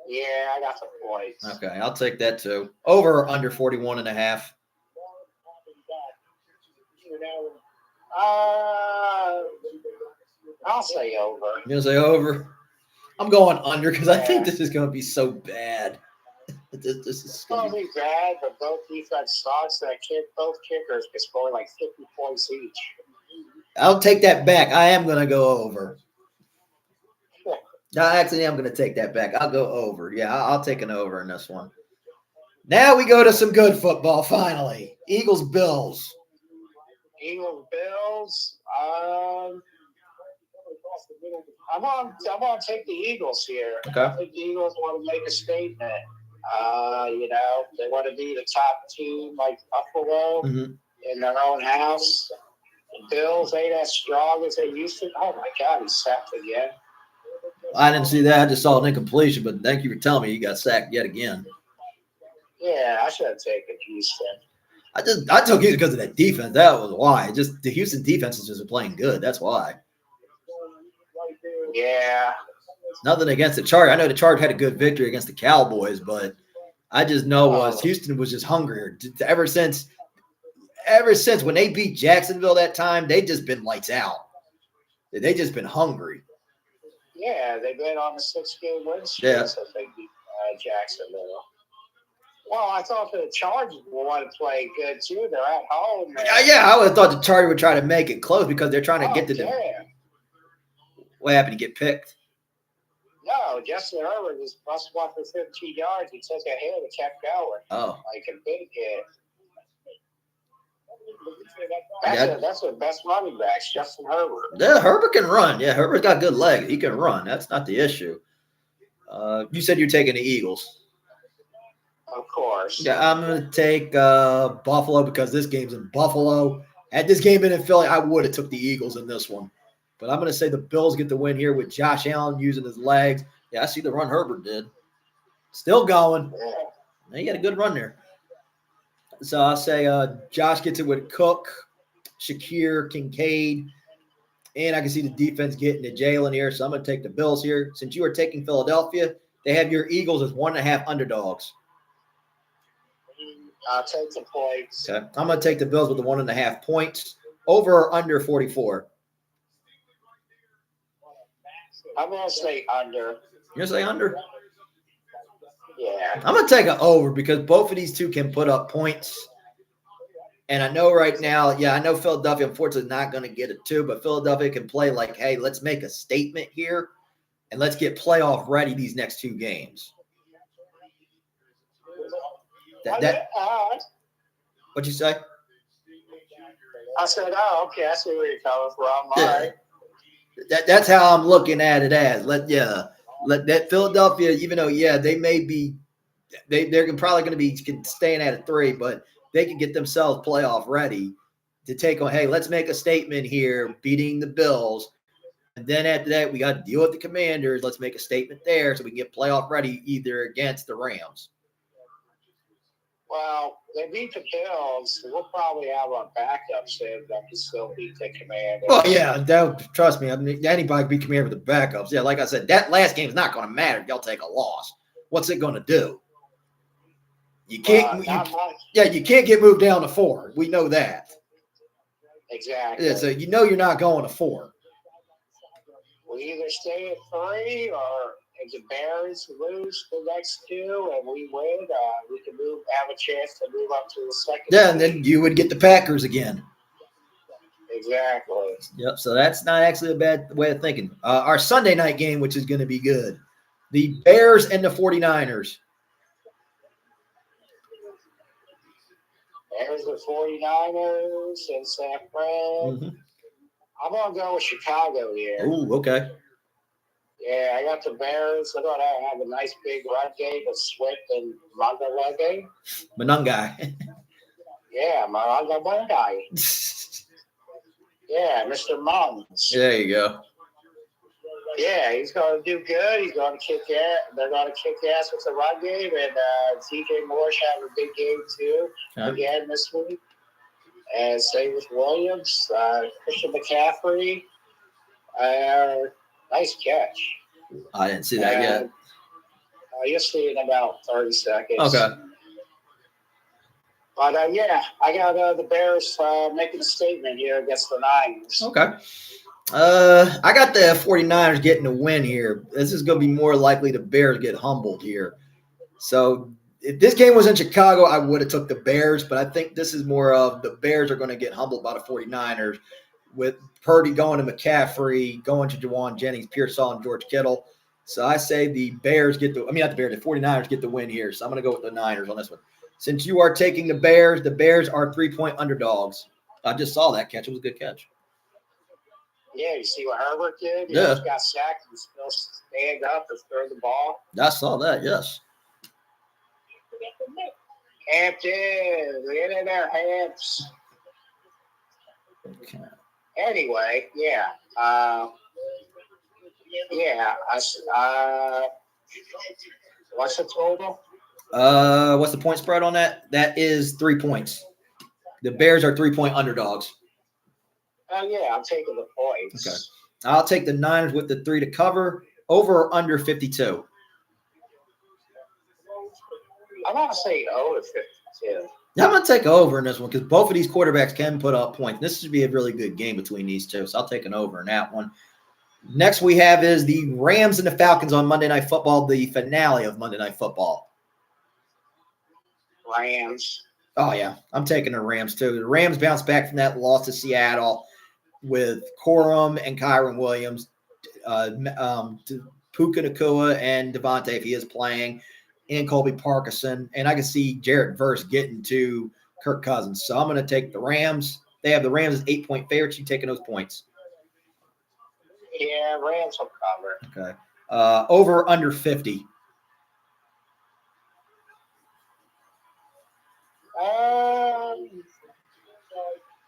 Yeah, I got the points. Okay, I'll take that too. Over or under 41.5? I'll say over. You're going to say over? I'm going under because I think this is going to be so bad. This is going to be bad, but both defense sucks. Both kickers can score like 50 points each. I'll take that back. I am going to go over. No, actually, I'm going to take that back. I'll go over. Yeah, I'll take an over in this one. Now we go to some good football, finally. Eagles-Bills. Eagles-Bills. I'm going to take the Eagles here. Okay. I think the Eagles want to make a statement. They want to be the top team like Buffalo in their own house. The Bills ain't as strong as they used to. Oh, my God, he's sacked again. I didn't see that. I just saw an incompletion, but thank you for telling me he got sacked yet again. Yeah, I should have taken Houston. I took Houston because of that defense. That was why. Just the Houston defense is just playing good. That's why. Yeah. Nothing against the Chargers. I know the Chargers had a good victory against the Cowboys, but I just know Houston was just hungrier. Ever since when they beat Jacksonville that time, they just been lights out. They just been hungry. Yeah, they've been on a 6-game win streak since they beat Jacksonville. Well, I thought the Chargers would want to play good too. They're at home. Yeah, I would have thought the Chargers would try to make it close because they're trying to get to the. What happened? To get picked? No, Justin Herbert was plus 1 for 15 yards. He took a hit and kept going. Oh, like a big hit. That's the best running backs, Justin Herbert. Yeah, Herbert can run. Yeah, Herbert's got good legs. He can run. That's not the issue. You said you're taking the Eagles. Of course. Yeah, I'm going to take Buffalo because this game's in Buffalo. Had this game been in Philly, I would have took the Eagles in this one. But I'm going to say the Bills get the win here with Josh Allen using his legs. Yeah, I see the run Herbert did. Still going. Yeah. He got a good run there. So I'll say Josh gets it with Cook, Shakir, Kincaid, and I can see the defense getting to Jalen here. So I'm going to take the Bills here. Since you are taking Philadelphia, they have your Eagles as 1.5 underdogs. I'll take the points. Okay. I'm going to take the Bills with the 1.5 points. Over or under 44? I'm going to say under. You're going to say under? Yeah. I'm going to take an over because both of these two can put up points. And I know right now, I know Philadelphia, unfortunately, not going to get it too, but Philadelphia can play like, hey, let's make a statement here and let's get playoff ready these next 2 games. What'd you say? I said, oh, okay, I see where you're coming from. All right. That's how I'm looking at it as. Let that Philadelphia, even though, they may be they're probably going to be staying at a 3, but they can get themselves playoff ready to take on, hey, let's make a statement here, beating the Bills. And then after that, we got to deal with the Commanders. Let's make a statement there so we can get playoff ready either against the Rams. Well, they beat the Bills. So we'll probably have our backups in that can still beat the Commanders. Well, yeah, trust me. I mean, anybody can be Commander with the backups. Yeah, like I said, that last game is not going to matter if y'all take a loss. What's it going to do? You can't. Not much. Yeah, you can't get moved down to 4. We know that. Exactly. Yeah, so you know you're not going to 4. We either stay at 3, or if the Bears lose the next 2 and we win, we can have a chance to move up to the second. Yeah, and then you would get the Packers again. Exactly. Yep. So that's not actually a bad way of thinking. Our Sunday night game, which is going to be good, the Bears and the 49ers. There's the 49ers and San Fran. Mm-hmm. I'm going to go with Chicago here. Ooh, okay. Yeah, I got the Bears. They're going to have a nice big run game with Swift and Mongalege. Manungai. Yeah, Mongalege. Yeah, Mr. Mums. There you go. Yeah, he's going to do good. He's going to kick ass. They're going to kick ass with the run game, and TJ Moore should have a big game too again this week. And same with Williams, Christian McCaffrey. Nice catch. I didn't see that yet. You'll see it in about 30 seconds. Okay. But yeah, I got the Bears making a statement here against the Niners. Okay. I got the 49ers getting the win here. This is going to be more likely the Bears get humbled here. So if this game was in Chicago, I would have took the Bears, but I think this is more of the Bears are going to get humbled by the 49ers with Purdy going to McCaffrey, going to Jawan Jennings, Pearsall, and George Kittle. So I say the Bears the 49ers get the win here. So I'm going to go with the Niners on this one. Since you are taking the Bears are 3-point underdogs. I just saw that catch. It was a good catch. Yeah, you see what Herbert did? He Yeah. got sacked and still stand up and throw the ball. I saw that, yes. Hampton, get in there, Hamps. Okay. Anyway, yeah. What's the total? What's the point spread on that? That is 3 points. The Bears are 3-point underdogs. Yeah, I'm taking the points. Okay. I'll take the Niners with the 3 to cover. Over or under 52? I'm going to say over 52. Yeah, I'm going to take over in this one because both of these quarterbacks can put up points. This should be a really good game between these two, so I'll take an over in that one. Next we have is the Rams and the Falcons on Monday Night Football, the finale of Monday Night Football. Rams. Oh, yeah. I'm taking the Rams, too. The Rams bounced back from that loss to Seattle with Corum and Kyron Williams, Puka Nacua and Devontae, if he is playing, and Colby Parkinson. And I can see Jarrett Verse getting to Kirk Cousins. So I'm going to take the Rams. They have the Rams as 8-point favorites. You taking those points? Yeah, Rams will cover. Okay. Over under 50.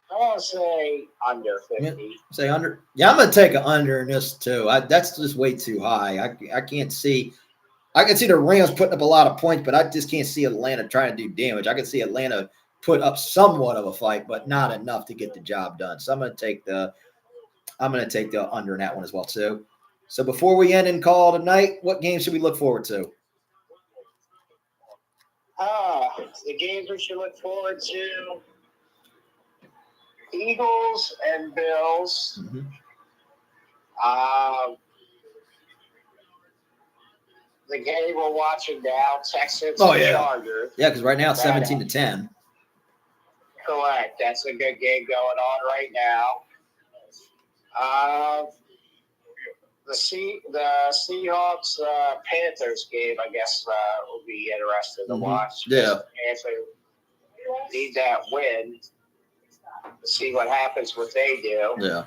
I want to say under 50. Say under. Yeah, I'm going to take an under in this too. That's just way too high. I can't see. I can see the Rams putting up a lot of points, but I just can't see Atlanta trying to do damage. I can see Atlanta put up somewhat of a fight, but not enough to get the job done. So I'm going to take the under in that one as well too. So before we end and call tonight, what game should we look forward to? The games we should look forward to: Eagles and Bills. Mm-hmm. The game we're watching now, Texans Oh, and yeah. Chargers. Yeah, because right now it's 17-10. Correct. That's a good game going on right now. The Seahawks Panthers game, I guess, will be interesting to watch. Yeah. Panthers need that win to see what happens, what they do. Yeah.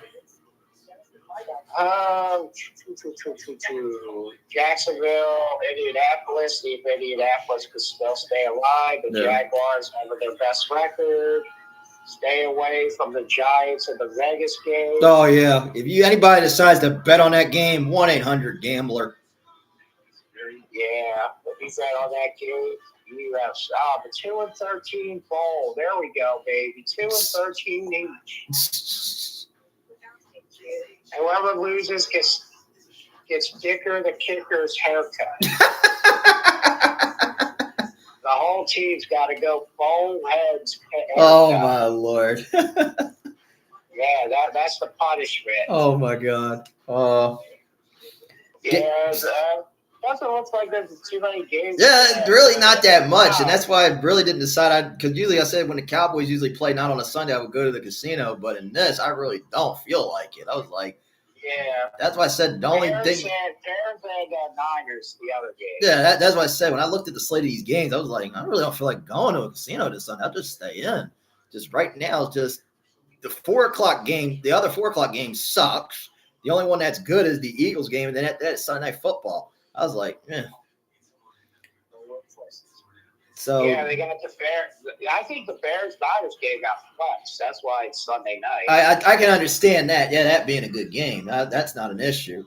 Jacksonville, Indianapolis. See if Indianapolis could still stay alive. The Jaguars have their best record. Stay away from the Giants and the Vegas game. Oh yeah. If anybody decides to bet on that game, 1-800-GAMBLER. Yeah, if you bet on that game, UFC. The 2-13 bowl. There we go, baby. 2-13 each. And whoever loses gets Dicker the Kicker's haircut. The whole team's got to go bowl heads. Haircut. Oh my Lord. Yeah, that's the punishment. Oh my God. Yeah, doesn't look like there's too many games. Yeah, it's really not that much, and that's why I really didn't decide. Because usually I said when the Cowboys usually play not on a Sunday, I would go to the casino. But in this, I really don't feel like it. I was like, yeah. That's why I said the only Bears thing. and Niners the other game. Yeah, that's what I said when I looked at the slate of these games. I was like, I really don't feel like going to a casino this Sunday. I'll just stay in. Just right now, just the 4 o'clock game. The other 4 o'clock game sucks. The only one that's good is the Eagles game, and then that's Sunday Night Football. I was like, eh. So yeah, they got the Bears. I think the Bears-Niners game got flexed. That's why it's Sunday night. I can understand that. Yeah, that being a good game, that's not an issue.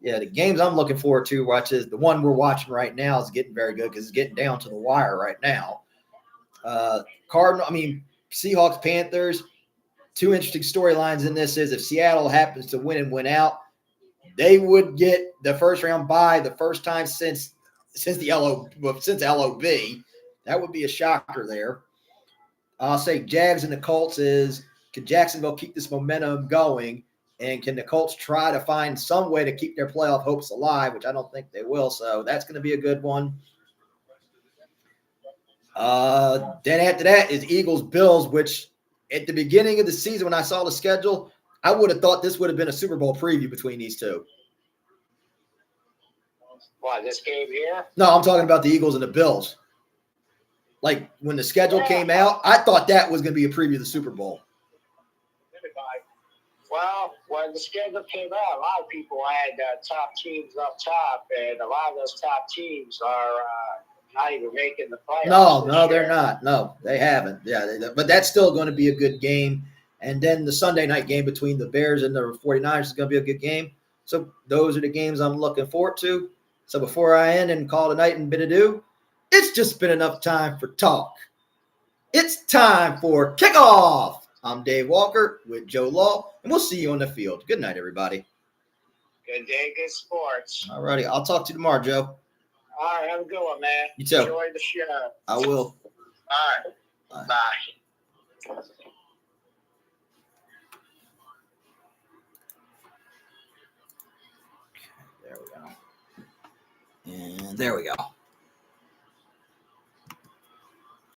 Yeah, the games I'm looking forward to watch is the one we're watching right now is getting very good because it's getting down to the wire right now. Seahawks, Panthers. 2 interesting storylines in this is if Seattle happens to win and win out, they would get the first round bye the first time since LOB. That would be a shocker there. I'll say Jags and the Colts is, can Jacksonville keep this momentum going? And can the Colts try to find some way to keep their playoff hopes alive, which I don't think they will. So that's going to be a good one. Then after that is Eagles-Bills, which at the beginning of the season when I saw the schedule, I would have thought this would have been a Super Bowl preview between these two. What, this game here? No, I'm talking about the Eagles and the Bills. Like when the schedule came out, I thought that was going to be a preview of the Super Bowl. Well, when the schedule came out, a lot of people had top teams up top, and a lot of those top teams are not even making the playoffs. No, they're not. No, they haven't. Yeah, but that's still going to be a good game. And then the Sunday night game between the Bears and the 49ers is going to be a good game. So those are the games I'm looking forward to. So before I end and call it a night and bid adieu, it's just been enough time for talk. It's time for kickoff. I'm Dave Walker with Joe Law, and we'll see you on the field. Good night, everybody. Good day, good sports. All righty. I'll talk to you tomorrow, Joe. All right, have a good one, man. You too. Enjoy the show. I will. All right. Bye. There we go. And there we go.